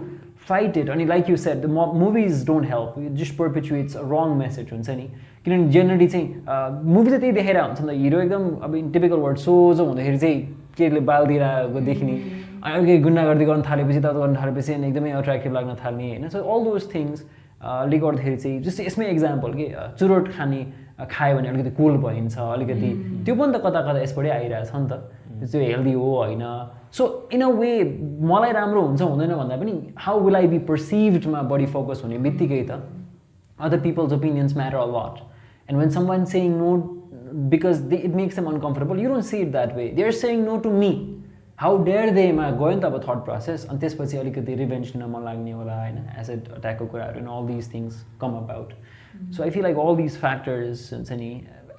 फाइट इट अनि like you said the movies don't help just perpetuates wrong message हुन्छ नि किनभने जेनरली चाहिँ मुभी चाहिँ त्यही देखेर हुन्छ नि त हिरो एकदम अब टिपिकल वर्ड सोझो हुँदाखेरि चाहिँ केले बाल दिइरहेको देखिने अनि अलिकति गुन्डागर्दी गर्न थालेपछि त गर्न थालेपछि अनि एकदमै अट्र्याक्टिभ लाग्न थाल्ने होइन सो अल दोज थिङ्स ले गर्दाखेरि चाहिँ जस्तै यसमै एक्जाम्पल के चुरोट खायो भने अलिकति कुल भइन्छ अलिकति त्यो पनि त कता कता यसबाटै आइरहेछ नि त त्यो हेल्दी हो होइन सो इन अ वे मलाई राम्रो हुन्छ हुँदैन भन्दा पनि हाउ विल आई बी पर्सिभ्डमा बढी फोकस हुने बित्तिकै त other peoples opinions matter a lot and when some one saying no because it makes them uncomfortable you don't see it that way they are saying no to me how dare देमा गयो नि त अब थट प्रोसेस अनि त्यसपछि अलिकति रिभेन्ज लिन मन लाग्ने होला होइन एसिड अट्याकको कुराहरू and all these things come about so I feel like all these factors हुन्छ नि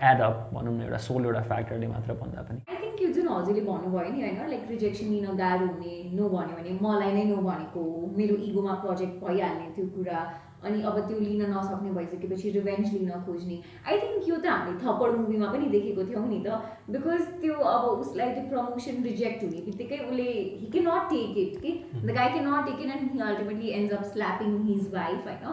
एड अप भनौँ न एउटा सोल एउटा फ्याक्टरले मात्र भन्दा पनि I think थिङ्क यो जुन हजुरले भन्नुभयो नि होइन लाइक रिजेक्सन लिन गाह्रो हुने नो भन्यो भने मलाई नै नो भनेको हो, मेरो इगोमा प्रोजेक्ट भइहाल्ने त्यो कुरा, अनि अब त्यो लिन नसक्ने भइसकेपछि रिभेन्ज लिन खोज्ने। आई थिङ्क यो त हामीले थप्पड मुभीमा पनि देखेको थियौँ नि त, बिकज त्यो अब उसलाई त्यो प्रमोसन रिजेक्ट हुने बित्तिकै उसले he can not take it कि the guy can not take it and he ultimately ends up slapping his wife होइन।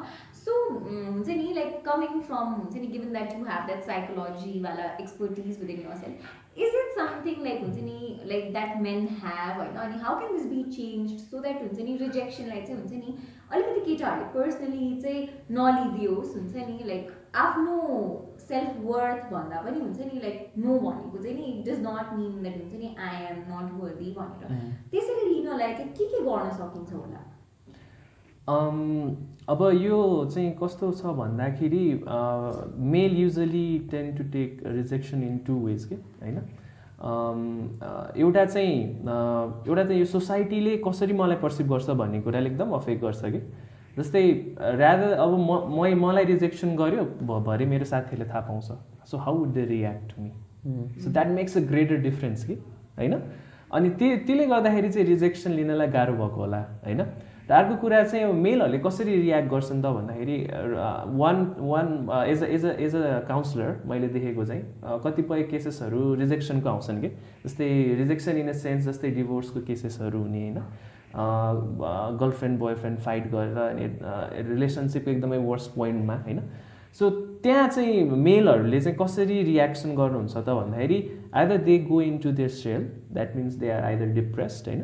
सो हुन्छ नि लाइक कमिङ फ्रम हुन्छ नि given that you have that साइकोलोजीवाला expertise within yourself, is it something like हुन्छ नि लाइक द्याट मेन ह्याभ होइन, अनि how can this be change so that हुन्छ नि रिजेक्सनलाई चाहिँ हुन्छ नि अलिकति केटाहरूले पर्सनली चाहिँ नलिदियोस्, हुन्छ नि लाइक आफ्नो सेल्फ वर्थ भन्दा पनि हुन्छ नि लाइक नो भनेको चाहिँ नि it does not mean that हुन्छ नि आई एम नट वर्दी भनेर, त्यसरी लिनलाई चाहिँ के गर्न सकिन्छ होला? अब यो चाहिँ कस्तो छ भन्दाखेरि male usually tend to take rejection in two ways के होइन। एउटा चाहिँ यो सोसाइटीले कसरी मलाई पर्सिभ गर्छ भन्ने कुराले एकदम अफेक्ट गर्छ कि। जस्तै रादर अब मलाई रिजेक्सन गर्यो भरे मेरो साथीहरूले थाहा पाउँछ, so how would they react to me, so that makes a greater difference कि होइन। अनि त्यसले गर्दाखेरि चाहिँ रिजेक्सन लिनलाई गाह्रो भएको होला होइन। र अर्को कुरा चाहिँ अब मेलहरूले कसरी रियाक्ट गर्छन् त भन्दाखेरि एज अ काउन्सलर मैले देखेको चाहिँ कतिपय केसेसहरू रिजेक्सनको आउँछन् कि। जस्तै रिजेक्सन इन अ सेन्स जस्तै डिभोर्सको केसेसहरू हुने होइन, गर्लफ्रेन्ड बोयफ्रेन्ड फाइट गरेर अनि रिलेसनसिपको एकदमै वर्स्ट पोइन्टमा होइन। सो त्यहाँ चाहिँ मेलहरूले चाहिँ कसरी रियाक्सन गर्नुहुन्छ त भन्दाखेरि either they go into their shell, that means they are either depressed होइन,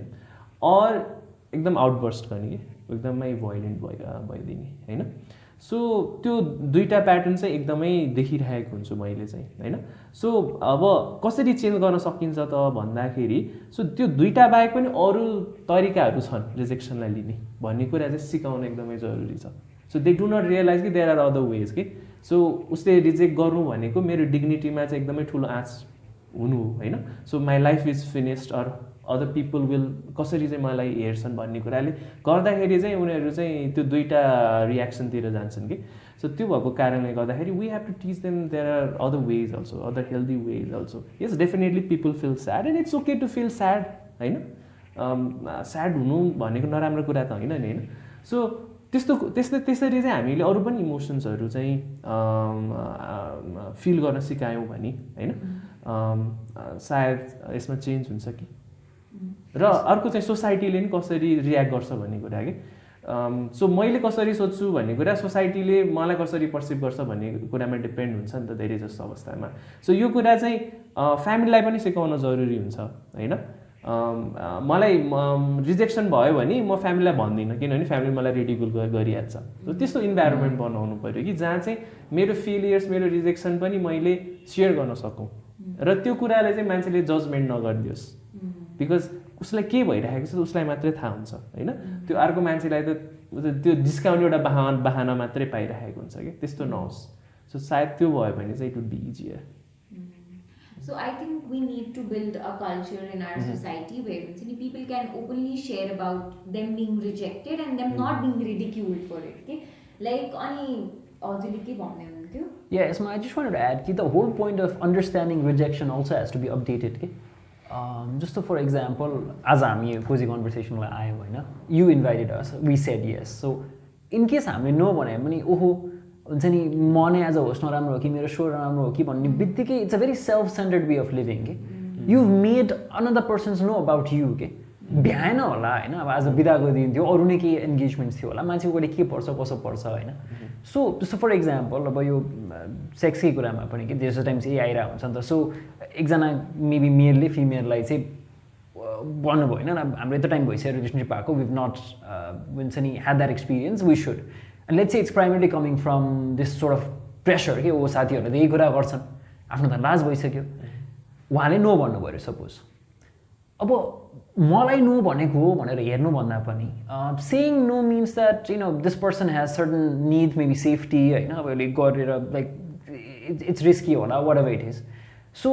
अर एकदम आउटबर्स्ट गर्ने कि एकदमै भोइलेन्ट भइदिने होइन। सो त्यो दुईवटा प्याटर्न चाहिँ एकदमै देखिरहेको हुन्छु मैले चाहिँ होइन। सो अब कसरी चेन्ज गर्न सकिन्छ त भन्दाखेरि सो त्यो दुईवटा बाहेक पनि अरू तरिकाहरू छन् रिजेक्सनलाई लिने भन्ने कुरा चाहिँ सिकाउन एकदमै जरुरी छ। So they do not realize कि देयर आर अदर वेज कि। सो उसले रिजेक्ट गर्नु भनेको मेरो डिग्निटीमा चाहिँ एकदमै ठुलो आँच हुनु होइन। So my life is finished or other people will कसरी चाहिँ मलाई हेर्छन् भन्ने कुराले गर्दाखेरि चाहिँ उनीहरू चाहिँ त्यो दुईवटा रियाक्सनतिर जान्छन् कि। सो त्यो भएको कारणले गर्दाखेरि we have to teach them there are other ways also, other healthy ways also. Yes definitely people feel sad and it's okay to feel sad होइन। स्याड हुनु भनेको नराम्रो कुरा त होइन नि होइन। सो त्यसरी चाहिँ हामीले अरू पनि इमोसन्सहरू चाहिँ फिल गर्न सिकायौँ भने होइन सायद यसमा चेन्ज हुन्छ कि। र अर्को चाहिँ सोसाइटीले नि कसरी रियाक्ट गर्छ भन्ने कुरा कि। सो मैले कसरी सोध्छु भन्ने कुरा सोसाइटीले मलाई कसरी पर्सिभ गर्छ भन्ने कुरामा डिपेन्ड हुन्छ नि त धेरै जस्तो अवस्थामा। सो यो कुरा चाहिँ फ्यामिलीलाई पनि सिकाउन जरुरी हुन्छ होइन। मलाई रिजेक्सन भयो भने म फ्यामिलीलाई भन्दिनँ, किनभने फ्यामिली मलाई रिडिकुल गरिहाल्छ। सो त्यस्तो इन्भाइरोमेन्ट बनाउनु पऱ्यो कि जहाँ चाहिँ मेरो फेलियर्स मेरो रिजेक्सन पनि मैले सेयर गर्न सकौँ र त्यो कुरालाई चाहिँ मान्छेले जजमेन्ट नगरिदियोस्, बिकज उसलाई के भइरहेको छ उसलाई मात्रै थाहा हुन्छ होइन। त्यो अर्को मान्छेलाई त त्यो डिस्काउन्ट एउटा बहाना मात्रै पाइरहेको हुन्छ कि, त्यस्तो नहोस्। सो सायद त्यो भयो भने चाहिँ it would be easier. So I think we need to build a culture in our society where people can openly share about them being rejected and them not being ridiculed for it. Okay? Like yes, I just wanted to add that the whole point of understanding rejection also has to be updated. Okay? Just so for example, as हामी cozy conversation लाई आयौँ होइन, you invited us, we said yes. So in case हामीले नो भने पनि ओहो हुन्छ नि म नै एज अ होस्ट नराम्रो हो कि मेरो सो राम्रो हो कि भन्ने बित्तिकै it's a very self centered way of living के। You made another person's no about you के। भ्याएन होला होइन, अब आज बिदाको दिन थियो अरू नै केही इन्गेजमेन्ट्स थियो होला, मान्छेकोबाट के पर्छ कसो पर्छ होइन। सो जस्तो फर इक्जाम्पल अब यो सेक्सकै कुरामा पनि कि धेरै टाइम्स आइरहेको हुन्छ नि त। सो एकजना मेबी मेलले फिमेललाई चाहिँ भन्नुभयो होइन हाम्रो यत्रो टाइम भइसक्यो रिलेसनसिप भएको, विभ नट हुन्छ नि had that experience, we should. And let's say it's primarily coming from this sort of pressure कि ओ साथीहरूले त यही कुरा गर्छन्, आफ्नो त लाज भइसक्यो, उहाँले नो भन्नु पऱ्यो सपोज। अब मलाई नो भनेको हो भनेर हेर्नुभन्दा पनि saying no means that you know this person has certain need, maybe safety होइन, अब यसले गरेर लाइक इट्स रिस्की होला whatever it is. So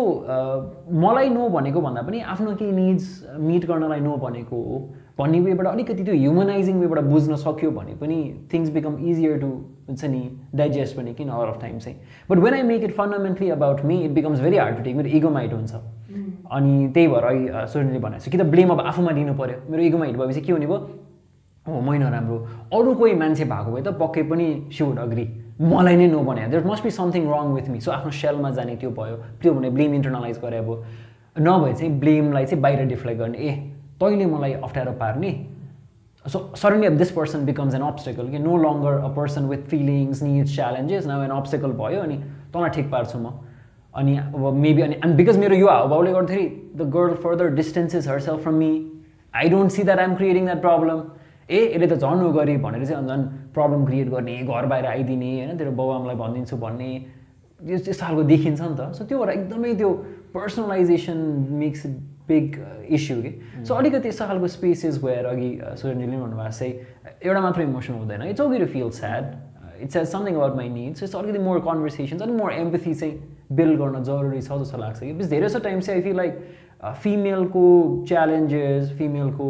मलाई नो भनेको भन्दा पनि आफ्नो केही निड्स मिट गर्नलाई नो भनेको हो भन्ने वेबाट अलिकति त्यो ह्युमनाइजिङ वेबाट बुझ्न सक्यो भने पनि थिङ्स बिकम इजियर टु हुन्छ नि डाइजेस्ट पनि किन अल अफ टाइम चाहिँ but when I make it fundamentally about me it becomes very hard to take मेरो इगोमाइट हुन्छ अनि त्यही भएर अहिले सुरजले भनेको छ कि त ब्लेम अब आफूमा लिनु पऱ्यो मेरो इगोमाइट भएपछि के हुने भयो हो मै नराम्रो अरू कोही मान्छे भएको भए त पक्कै पनि सी वुड अग्री मलाई नै नो भने there must be something wrong with me so आफ्नो सेलमा जाने त्यो भयो त्यो भने ब्लेम इन्टरनलाइज गरे अब नभए चाहिँ ब्लेमलाई चाहिँ बाहिर डिफ्लेक्ट गर्ने ए तैँले मलाई अप्ठ्यारो पार्ने सो सडनली अब this person becomes an obstacle कि no longer a person with feelings needs challenges now an obstacle भयो अनि तँलाई ठिक पार्छु म अनि अब मेबी अनि बिकज मेरो यो हावभावले गर्दाखेरि the girl further distances herself from me I don't see that I am creating that problem यसले त झन् गरे भनेर चाहिँ झन् प्रब्लम क्रिएट गर्ने घर बाहिर आइदिने होइन तेरो बाउ आमालाई भनिदिन्छु भन्ने त्यस्तो खालको देखिन्छ नि त सो त्यो भएर एकदमै त्यो पर्सनलाइजेसन मेक्स इट बिग इस्यु कि सो अलिकति यस्तो खालको स्पेसेस भएर अघि सुरन्जीले भन्नुभएको चाहिँ एउटा मात्र इमोसन हुँदैन it's okay to feel sad it's as something about my needs यस्तो अलिकति मोर कन्भर्सेसन्स अलिक मोर एम्पथी चाहिँ बिल्ड गर्न जरुरी छ जस्तो लाग्छ कि बिकज धेरै जस्तो टाइम चाहिँ आई फिल लाइक फिमेलको च्यालेन्जेस फिमेलको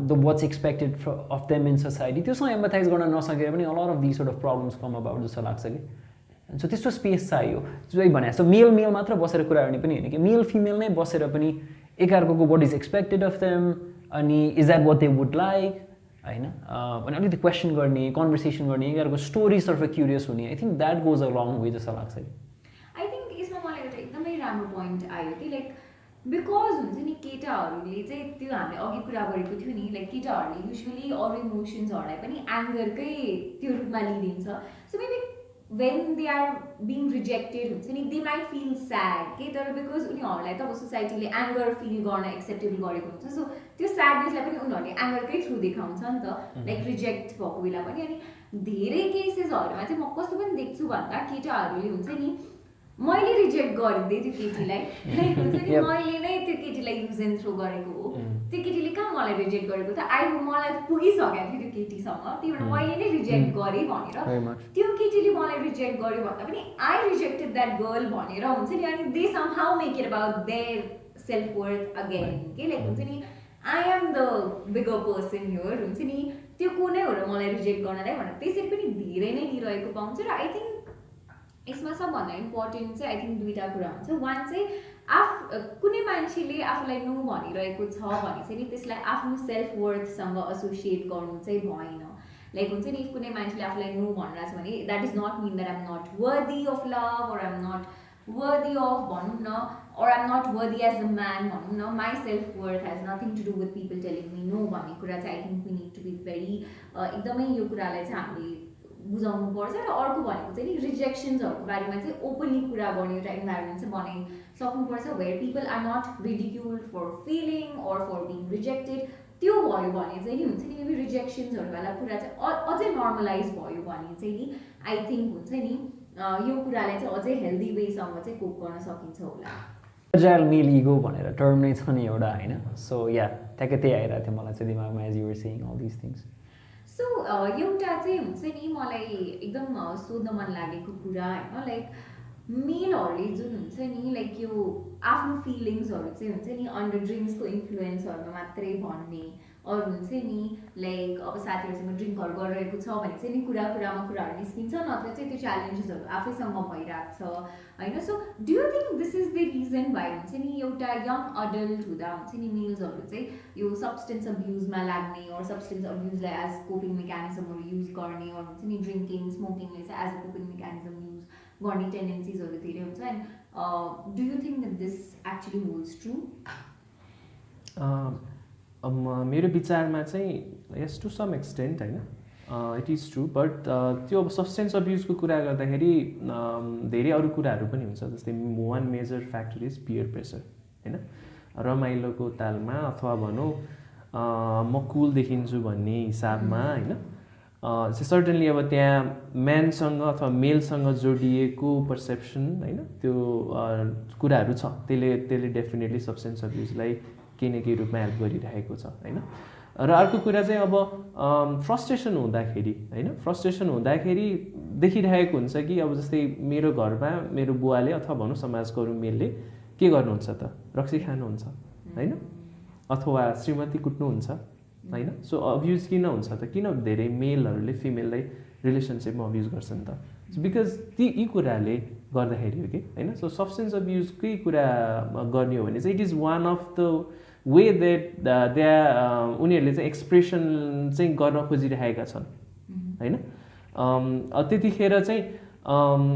the what's expected of them in society त्योसँग एम्पथाइज गर्न नसकेर पनि a lot of this sort of problems come about जस्तो लाग्छ कि सो त्यस्तो स्पेस चाहियो जो भने जस्तो मेल मेल मात्र बसेर कुरा गर्ने पनि होइन कि मेल फिमेल नै बसेर पनि एकअर्काको what is expected of them अनि is that what they would like होइन अनि अलिकति क्वेसन गर्ने कन्भर्सेसन गर्ने एकअर्काको स्टोरीतर्फ क्युरियस हुने I think that goes a long way जस्तो लाग्छ कि आई थिङ्क यसमा मलाई एउटा एकदमै राम्रो पोइन्ट आयो कि लाइक बिकज हुन्छ नि केटाहरूले चाहिँ त्यो हामीले अघि कुरा गरेको थियो नि लाइक केटाहरूले युजली अरू इमोसन्सहरूलाई पनि एङ्गरकै त्यो रूपमा लिइदिन्छ so maybe when they are being rejected हुन्छ नि दे माइट फिल स्याड के तर बिकज उनीहरूलाई त अब सोसाइटीले एङ्गर फिल गर्न एक्सेप्टेबल गरेको हुन्छ सो त्यो स्याडनेसलाई पनि उनीहरूले एङ्गरकै थ्रु देखाउँछ नि त लाइक रिजेक्ट भएको बेला पनि अनि धेरै केसेसहरूमा चाहिँ म कस्तो पनि देख्छु भन्दा केटाहरूले हुन्छ नि मैले रिजेक्ट गरिदिएँ त्यो केटीलाई लाइक हुन्छ नि मैले नै त्यो केटीलाई युज एन्ड थ्रो गरेको हो त्यो केटीले कहाँ मलाई रिजेक्ट गरेको त मलाई पुगिसकेको थियो त्यो केटीसँग त्यही भएर मैले नै रिजेक्ट गरेँ भनेर त्यो केटीले मलाई रिजेक्ट गर्यो भन्दा पनि आई रिजेक्टेड द्याट गर्ल भनेर हुन्छ नि अनि they somehow make it about their self worth again के लाइक हुन्छ नि I am the bigger person here हुन्छ नि त्यो को नै हो र मलाई रिजेक्ट गर्नलाई भनेर त्यसरी पनि धेरै नै लिइरहेको पाउँछ र आई थिङ्क यसमा सबभन्दा इम्पोर्टेन्ट चाहिँ आई थिङ्क दुईवटा कुरा हुन्छ वान चाहिँ कुनै मान्छेले आफूलाई नो भनिरहेको छ भने चाहिँ नि त्यसलाई आफ्नो सेल्फ वर्थसँग एसोसिएट गर्नु चाहिँ भएन लाइक हुन्छ नि कुनै मान्छेले आफूलाई नो भनिरहेको छ भने that is not mean that I'm not worthy of love or I'm not worthy of भनौँ न or I'm not worthy as a man भनौँ न my self worth has nothing to do with people telling me no भन्ने कुरा चाहिँ I think we need to be very एकदमै यो कुरालाई चाहिँ हामीले बुझाउनु पर्छ र अर्को भनेको चाहिँ नि रिजेक्सन्सहरूको बारेमा चाहिँ ओपनली कुरा गर्ने एउटा इन्भाइरोमेन्ट चाहिँ बनाइसक्नुपर्छ where people are not ridiculed for feeling or for being rejected त्यो भयो भने चाहिँ नि हुन्छ नि मेबी रिजेक्सन्सहरू वाला कुरा चाहिँ अझै नर्मलाइज भयो भने चाहिँ नि आई थिङ्क हुन्छ नि यो कुरालाई चाहिँ अझै हेल्दी वेसँग चाहिँ कोप गर्न सकिन्छ होला फ्रेजाइल मेल इगो भनेर टर्म नै छ नि एउटा होइन सो या ट्याक्कै त्यही आइरहेको थियो मलाई चाहिँ दिमागमा as you were saying all this things so एउटा चाहिँ हुन्छ नि मलाई एकदम सोध्न मन लागेको कुरा होइन लाइक मेलहरूले जुन हुन्छ नि लाइक यो आफ्नो फिलिङ्सहरू चाहिँ हुन्छ नि अन्डर ड्रिङ्क्सको इन्फ्लुएन्सहरूमा मात्रै भन्ने अरू हुन्छ नि लाइक अब साथीहरूसँग ड्रिङ्कहरू गरिरहेको छ भने चाहिँ नि कुरामा कुराहरू निस्किन्छ नत्र चाहिँ त्यो च्यालेन्जेसहरू आफैसँग भइरहेको छ होइन so do you think this is the reason why हुन्छ नि एउटा यङ अडल्ट हुँदा हुन्छ नि मेल्सहरू चाहिँ यो सब्सटेन्स अब्युजमा लाग्ने अर सब्सटेन्स अब्युजलाई एज कोपिङ मेकानिजमहरू युज गर्ने अरू हुन्छ नि ड्रिङ्किङ स्मोकिङलाई चाहिँ as a coping mechanism use गर्ने टेन्डेन्सिजहरू धेरै हुन्छ and do you think that this actually holds true मेरो विचारमा चाहिँ यस टु सम एक्सटेन्ट होइन इट इज ट्रु बट त्यो अब सब्सटेन्स अब्युजको कुरा गर्दाखेरि धेरै अरू कुराहरू पनि हुन्छ जस्तै one major factor is peer pressure होइन रमाइलोको तालमा अथवा भनौँ म कुल देखिन्छु भन्ने हिसाबमा होइन सर्टनली अब त्यहाँ म्यानसँग अथवा मेलसँग जोडिएको पर्सेप्सन होइन त्यो कुराहरू छ त्यसले डेफिनेटली सब्सटेन्स अब्युजलाई केही न केही रूपमा हेल्प गरिरहेको छ होइन र अर्को कुरा चाहिँ अब फ्रस्ट्रेसन हुँदाखेरि होइन फ्रस्ट्रेसन हुँदाखेरि देखिरहेको हुन्छ कि अब जस्तै मेरो घरमा मेरो बुवाले अथवा भनौँ समाजको अरू मेलले के गर्नुहुन्छ त रक्सी खानुहुन्छ होइन अथवा श्रीमती कुट्नुहुन्छ होइन सो अब्युज किन हुन्छ त किन धेरै मेलहरूले फिमेललाई रिलेसनसिपमा अब्युज गर्छन् त बिकज यी कुराले गर्दाखेरि हो कि होइन सो सब्सटेन्स अब्युजकै कुरा गर्ने हो भने चाहिँ it is one of the way that उनीहरूले चाहिँ एक्सप्रेसन चाहिँ गर्न खोजिरहेका छन् होइन त्यतिखेर चाहिँ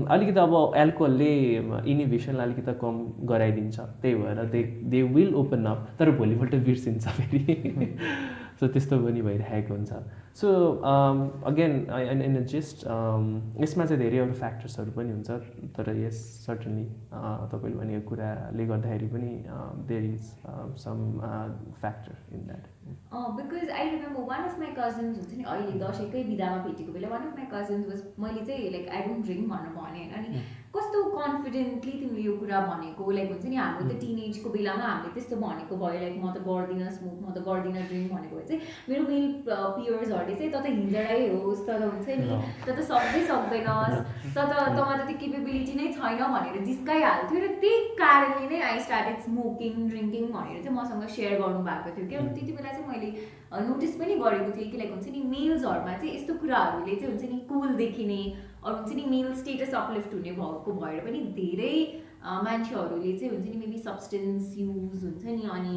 अलिकति अब एल्कोहलले इनिभिसनलाई अलिकति कम गराइदिन्छ त्यही भएर दे विल ओपन अप तर भोलिपल्ट बिर्सिन्छ फेरि सो त्यस्तो पनि भइरहेको हुन्छ सो अगेन इन जस्ट यसमा चाहिँ धेरै अरू फ्याक्टर्सहरू पनि हुन्छ तर यस सर्टनली तपाईँले भनेको कुराले गर्दाखेरि पनि there is some factor in that because I remember one of my cousins हुन्छ नि अहिले दसैँकै बिदामा भेटेको बेला one of my cousins was मैले चाहिँ लाइक आई डोन्ट ड्रिङ्क भनेर भने होइन अनि कस्तो कन्फिडेन्टली तिमीले यो कुरा भनेको लाइक हुन्छ नि हाम्रो त टिनेजको बेलामा हामीले त्यस्तो भनेको भयो लाइक म त गर्दिनँ स्मोक म त गर्दिनँ ड्रिङ्क भनेको भए चाहिँ मेरो मेल पियर्सहरूले चाहिँ त हिजडै होस् त हुन्छ नि त सक्दै सक्दैनस् त तँमा त त्यो केपेबिलिटी नै छैन भनेर जिस्काइहाल्थ्यो र त्यही कारणले नै आई स्टार्टेड स्मोकिङ ड्रिङ्किङ भनेर चाहिँ मसँग सेयर गर्नुभएको थियो कि त्यति बेला चाहिँ मैले नोटिस पनि गरेको थिएँ कि लाइक हुन्छ नि मेल्सहरूमा चाहिँ यस्तो कुराहरूले चाहिँ हुन्छ नि कुल देखिने अरू हुन्छ नि मेल स्टेटस अपलिफ्ट हुने भएको भएर पनि धेरै मान्छेहरूले चाहिँ हुन्छ नि मेबी सब्सटेन्स युज हुन्छ नि अनि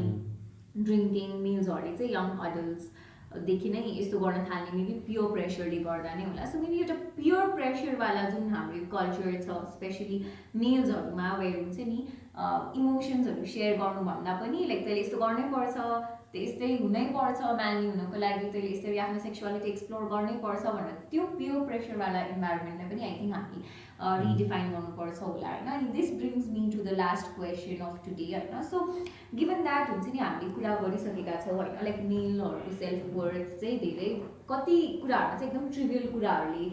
ड्रिङ्किङ मेल्सहरूले चाहिँ यङ अडल्ट्सदेखि नै यस्तो गर्न थाल्ने मेबी पियर प्रेसरले गर्दा नै होला सो मेबी एउटा पियर प्रेसरवाला जुन हाम्रो कल्चर छ स्पेसली मेल्सहरूमा वे हुन्छ नि इमोसन्सहरू सेयर गर्नुभन्दा पनि लाइक तैँले यस्तो गर्नै पर्छ त्यस्तै हुनै पर्छ म्यानली हुनको लागि तैँले यसरी आफ्नो सेक्सुअलिटी एक्सप्लोर गर्नै पर्छ भनेर त्यो पियर प्रेसरवाला इन्भाइरोमेन्टलाई पनि आई थिङ्क हामी रिडिफाइन गर्नुपर्छ होला होइन अनि this brings me to the last question of today होइन सो गिभन द्याट हुन्छ नि हामीले कुरा गरिसकेका छौँ होइन लाइक मेलहरूको सेल्फ वर्थ चाहिँ धेरै कति कुराहरूमा चाहिँ एकदम ट्रिभियल कुराहरूले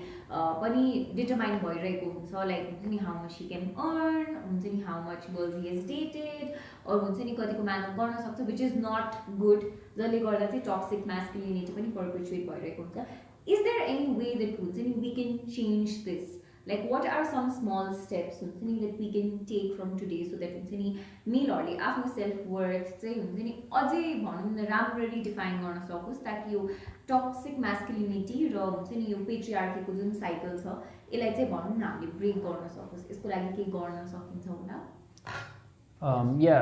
पनि डिटरमाइन भइरहेको हुन्छ लाइक हुन्छ नि how much Hee can earn हुन्छ नि how much girls he has dated अरू हुन्छ नि कतिको म्यानअप गर्न सक्छ विच इज नट गुड जसले गर्दा चाहिँ टक्सिक म्यास्कुलिनिटी पनि पर्पेचुएट भइरहेको हुन्छ is there any way that हुन्छ नि we can change this like what are some small steps हुन्छ नि that we can take from today so that हुन्छ नि मेलहरूले आफ्नो सेल्फ वर्थ चाहिँ हुन्छ नि अझै भनौँ न राम्ररी डिफाइन गर्न सकोस् ताकि यो टक्सिक म्यास्कुलिनिटी र हुन्छ नि यो पेट्रिआर्कीको जुन साइकल छ यसलाई चाहिँ भनौँ न हामीले ब्रेक गर्न सकोस् यसको लागि के गर्न सकिन्छ होला या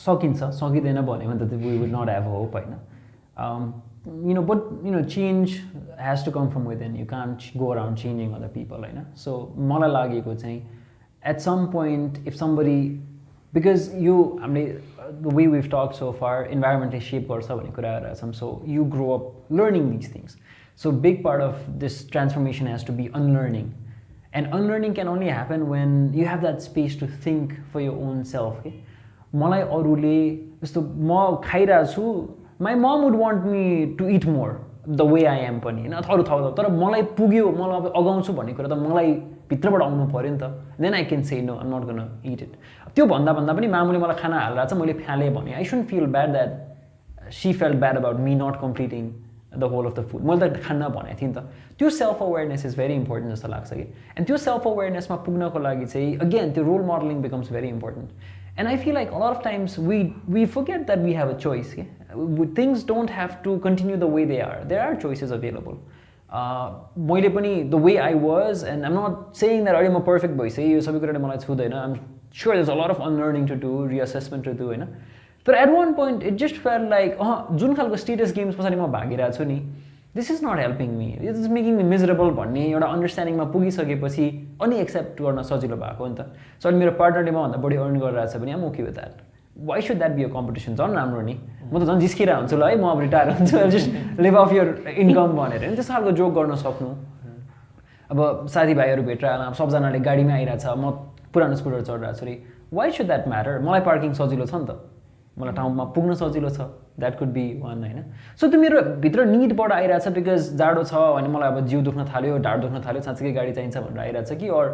सकिन्छ सकिँदैन भन्यो भने त we would not have hope होइन but change has to come from within. You can't go around changing other people, right? So मलाई लागेको चाहिँ at some point if somebody because the way we've talked so far environmentally shape गर्छ भन्ने कुराहरू छन् so you grow up learning these things so big part of this transformation has to be unlearning and unlearning can only happen when you have that space to think for your own self okay? मलाई अरूले जस्तो म खाइरहेको छु my mom would want me to eat more the way I am पनि होइन अरू ठाउँ तर मलाई पुग्यो मलाई अब अगाउँछु भन्ने कुरा त मलाई भित्रबाट आउनु पऱ्यो नि त then I can say no I'm not gonna eat it त्यो भन्दा पनि मामुले मलाई खाना हालिरहेको छ मैले फ्यालेँ भने I shouldn't feel bad that she felt bad about me not completing the whole of the food मैले त खान्न भनेको थिएँ नि त त्यो self awareness is very important जस्तो लाग्छ कि एन्ड त्यो सेल्फ अवेरनेसमा पुग्नको लागि चाहिँ अगेन त्यो role modelling becomes very important and I feel like a lot of times we forget that we have a choice okay? Things don't have to continue the way they are there are choices available मैले पनि the way I was and I'm not saying that I'm a perfect boy say यो सबै कुराले मलाई छुदैन I'm sure there's a lot of unlearning to do reassessment to do होइन तर at one point it just felt like जुन खालको स्टेटस गेम्स पछाडि म भागिरहेको छु नि this is not helping me it is making me miserable भन्ने एउटा अन्डरस्ट्यान्डिङमा पुगिसकेपछि अनि एक्सेप्ट गर्न सजिलो भएको नि त सो अनि मेरो पार्टनरले मभन्दा बढी अर्न गरिरहेको छ भने I'm okay with that why should that be a competition झन् राम्रो नि म त झन् जिस्किरहेको हुन्छु ल है म अब रिटायर हुन्छु just live off your income भनेर होइन त्यस्तो खालको जोक गर्न सक्नु अब साथीभाइहरू भेटेर आएर सबजनाले गाडीमा आइरहेको छ म पुरानो स्कुटर चढिरहेको छु अरे वाइ सुड द्याट म्याटर मलाई पार्किङ सजिलो छ नि त मलाई ठाउँमा पुग्न सजिलो छ द्याट कुड बी वान होइन सो त्यो मेरो भित्र निडबाट आइरहेको छ बिकज जाडो छ भने मलाई अब जिउ दुख्न थाल्यो ढाड दुख्न थाल्यो साँच्चीकै गाडी चाहिन्छ भनेर आइरहेको छ कि or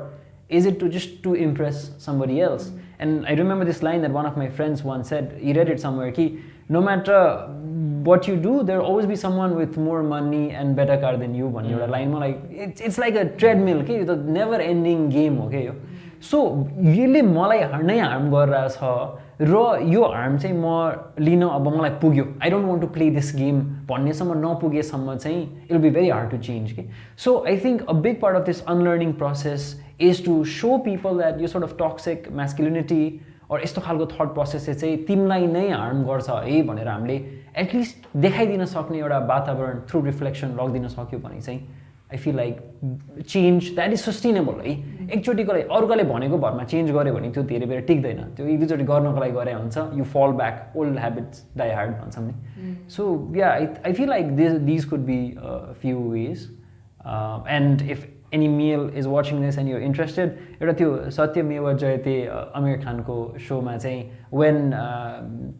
is it to just to impress somebody else And I remember this line that one of my friends once said, he read it somewhere, कि no matter what you do, there will always be someone with more money and better car than you भन्ने एउटा लाइनमा like it's like a treadmill के यो त never ending game हो के यो सो यसले मलाई नै हार्म गरिरहेछ र यो हार्म चाहिँ म लिन अब मलाई पुग्यो I don't want to play this game भन्नेसम्म नपुगेसम्म चाहिँ it will be very hard to change के so I think a big part of this unlearning process is to show people that यो सोर्ट अफ टक्सिक म्यास्कुलिनिटी और यस्तो खालको थट प्रोसेसले चाहिँ तिमीलाई नै हार्म गर्छ है भनेर हामीले एटलिस्ट देखाइदिन सक्ने एउटा वातावरण थ्रु रिफ्लेक्सन लगिदिन सक्यो भने चाहिँ I feel like change that is sustainable है एकचोटिको लागि अर्कोले भनेको भरमा चेन्ज गऱ्यो भने त्यो धेरै बेर टिक्दैन त्यो एक दुईचोटि गर्नको लागि गरे हुन्छ you fall back old habits die hard भन्छौँ नि so yeah I feel like these could be few ways and if any male is watching this and you're interested, एउटा त्यो सत्यमेव जयते आमिर खानको शोमा चाहिँ when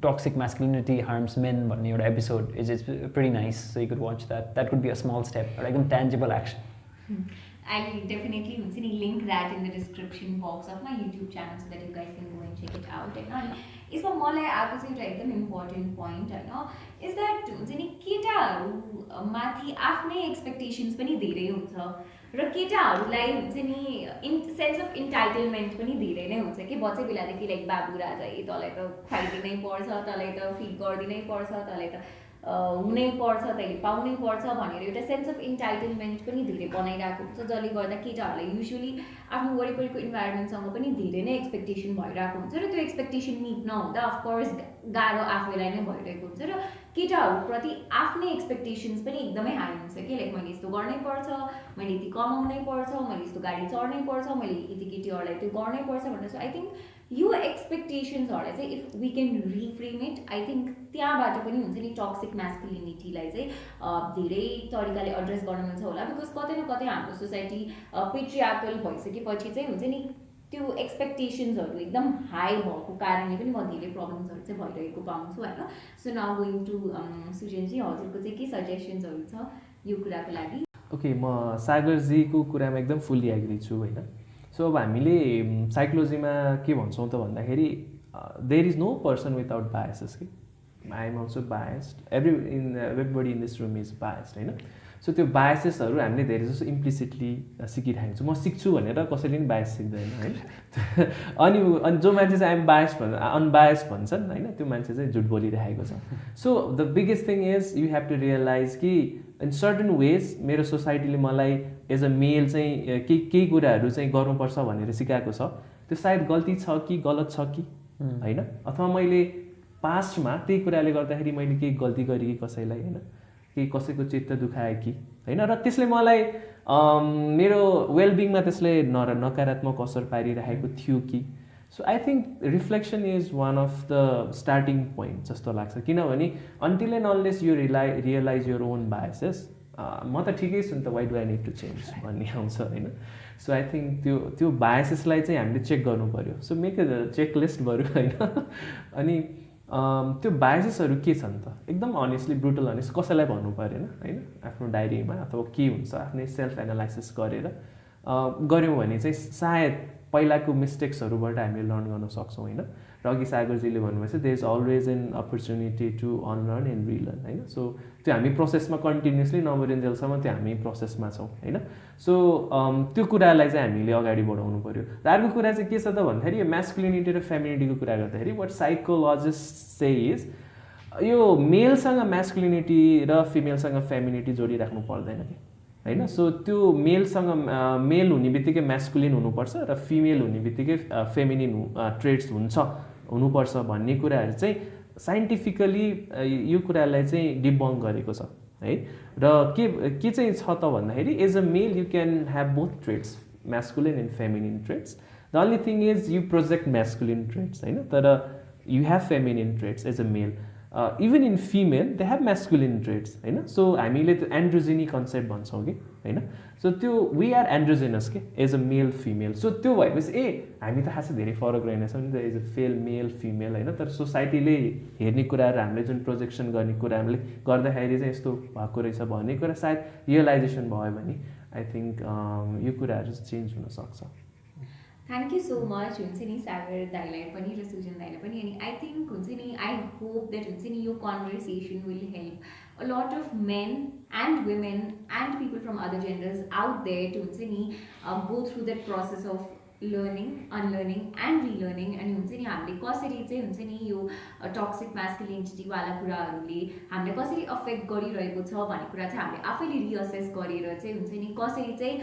toxic masculinity harms men भन्ने एउटा episode is pretty nice, so you could watch that. That could be a small step, or like a tangible action. I'll definitely link that in the description box of my YouTube channel so that you guys can go and check it out. And यसमा मलाई आएको चाहिँ एउटा एकदम इम्पोर्टेन्ट पोइन्ट होइन इज द्याट हुन्छ नि केटाहरू माथि आफ्नै एक्सपेक्टेसन्स पनि धेरै हुन्छ र केटाहरूलाई हुन्छ नि सेन्स अफ इन्टाइटलमेन्ट पनि धेरै नै हुन्छ कि बच्चै बेलादेखि लाइक बाबु राजा तँलाई त खुवाइदिनै पर्छ तँलाई त फिड गरिदिनै पर्छ तँलाई त हुनै पर्छ तैँले पाउनै पर्छ भनेर एउटा सेन्स अफ इन्टाइटलमेन्ट पनि धेरै बनाइरहेको हुन्छ जसले गर्दा केटाहरूलाई युजुअली आफ्नो वरिपरिको इन्भाइरोमेन्टसँग पनि धेरै नै एक्सपेक्टेसन भइरहेको हुन्छ र त्यो एक्सपेक्टेसन मिट नहुँदा अफकोर्स गाह्रो आफैलाई नै भइरहेको हुन्छ र केटाहरूप्रति आफ्नै एक्सपेक्टेसन्स पनि एकदमै हाई हुन्छ कि लाइक मैले यस्तो गर्नै पर्छ मैले यति कमाउनै पर्छ मैले यस्तो गाडी चढ्नै पर्छ मैले यति केटीहरूलाई त्यो गर्नै पर्छ भनेर सो आई थिङ्क यो एक्सपेक्टेसन्सहरूलाई चाहिँ if we can reframe it I think त्यहाँबाट पनि हुन्छ नि टक्सिक म्यास्कुलिनिटीलाई चाहिँ धेरै तरिकाले एड्रेस गर्न मिल्छ होला बिकज कतै न कतै हाम्रो सोसाइटी पेट्रियार्कल भइसकेपछि चाहिँ हुन्छ नि त्यो एक्सपेक्टेसन्सहरू एकदम हाई भएको कारणले पनि म धेरै प्रब्लम्सहरू चाहिँ भइरहेको पाउँछु होइन सो नाउ गोइङ टु सुजनजी हजुरको चाहिँ के सजेसन्सहरू छ यो कुराको लागि ओके म सागरजीको कुरामा एकदम फुल्ली एग्री छु होइन सो अब हामीले साइकोलोजीमा के भन्छौँ त भन्दाखेरि there is no person without biases कि I am also biased everybody in this room is biased होइन सो त्यो बायसेसहरू हामीले धेरै जस्तो इम्प्लिसिटली सिकिरहेको छु म सिक्छु भनेर कसैले पनि बायस सिक्दैन होइन अनि जो मान्छे चाहिँ आइएम बायस अनबायस भन्छन् होइन त्यो मान्छे चाहिँ झुट बोलिरहेको छ so the biggest thing is you have to realize कि इन सर्टन वेज मेरो सोसाइटीले मलाई एज अ मेल चाहिँ केही कुराहरू चाहिँ गर्नुपर्छ भनेर सिकाएको छ त्यो सायद गल्ती छ कि गलत छ कि होइन अथवा मैले पास्टमा त्यही कुराले गर्दाखेरि मैले केही गल्ती गरेँ कि कसैलाई होइन केही कसैको चित्त दुखाए कि होइन र त्यसले मलाई मेरो वेलबिङमा त्यसले नकारात्मक असर पारिरहेको थियो कि so I think reflection is one of the starting point जस्तो लाग्छ किनभने until and unless you realize your own biases म त ठिकै छु नि त why do I need to change भन्ने आउँछ होइन सो आई थिङ्क त्यो बायसेसलाई चाहिँ हामीले चेक गर्नु पऱ्यो so make a checklist बरु होइन अनि त्यो बायसेसहरू के छन् त एकदम अनेस्टली ब्रुटल अनेस्ट कसैलाई भन्नु परेन होइन आफ्नो डायरीमा अथवा के हुन्छ आफ्नै सेल्फ एनालाइसिस गरेर गऱ्यौँ भने चाहिँ सायद पहिलाको मिस्टेक्सहरूबाट हामीले लर्न गर्न सक्छौँ होइन र अघि सागरजीले भन्नुभएछ there is always an opportunity to unlearn and relearn होइन सो त्यो हामी प्रोसेसमा कन्टिन्युसली नमरिन्जेलसम्म त्यो हामी प्रोसेसमा छौँ होइन सो त्यो कुरालाई चाहिँ हामीले अगाडि बढाउनु पऱ्यो र अर्को कुरा चाहिँ के छ त भन्दाखेरि यो म्यास्कुलिनिटी र फेमिनिटीको कुरा गर्दाखेरि वाट साइकोलोजिस्ट से इज यो मेलसँग म्यास्कुलिनिटी र फिमेलसँग फेमिनिटी जोडिराख्नु पर्दैन कि होइन सो त्यो मेलसँग मेल हुने बित्तिकै म्यास्कुलिन हुनुपर्छ र फिमेल हुने बित्तिकै फेमिनिन ट्रेड्स हुनुपर्छ भन्ने कुराहरू चाहिँ साइन्टिफिकली यो कुरालाई चाहिँ डिबङ्क गरेको छ है र के चाहिँ छ त भन्दाखेरि as a male you can have both traits masculine and feminine traits the only thing is you project masculine traits होइन तर you have feminine traits as a male even in female they have masculine traits होइन सो हामीले त्यो एन्ड्रोजेनी कन्सेप्ट भन्छौँ कि होइन सो त्यो वी आर एन्ड्रोजेनस के as a male female so त्यो भएपछि हामी त खासै धेरै फरक रहेनछौँ नि त एज अ मेल फिमेल होइन तर सोसाइटीले हेर्ने कुराहरू हामीले जुन प्रोजेक्सन गर्ने कुराहरूले गर्दाखेरि चाहिँ यस्तो भएको रहेछ भन्ने कुरा सायद रियलाइजेसन भयो भने आई थिङ्क यो कुराहरू चेन्ज हुनसक्छ Thank you so much हुन्छ नि सागर दाइलाई पनि र सुजन दाइलाई पनि अनि आई थिङ्क हुन्छ नि आई होप द्याट हुन्छ नि यो conversation will help a lot of men and women and people from other genders out there to हुन्छ नि go through that process of learning, unlearning and relearning अनि हुन्छ नि हामीले कसरी चाहिँ हुन्छ नि यो टक्सिक masculinity वाला कुराहरूले हामीले कसरी अफेक्ट गरिरहेको छ भन्ने कुरा चाहिँ हामीले आफैले रिअसेस गरेर चाहिँ हुन्छ नि कसरी चाहिँ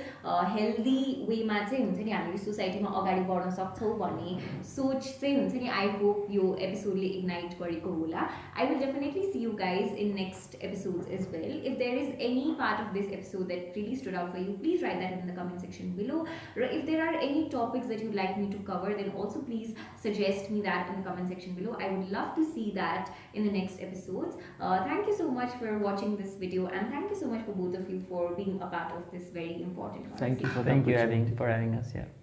हेल्दी वेमा चाहिँ हुन्छ नि हामीले सोसाइटीमा अगाडि बढ्न सक्छौँ भन्ने सोच चाहिँ हुन्छ नि आई होप यो एपिसोडले इग्नाइट गरेको होला I will definitely see you guys in next episodes as well if there is any part of this episode that really stood out for you please write that in the comment section below र if there are any topics that you'd like me to cover, then also please suggest me that in the comment section below. I would love to see that in the next episodes. Thank you so much for watching this video and thank you so much for both of you for being a part of this very important conversation. Thank you for the Thank you opportunity. for having us. Yeah.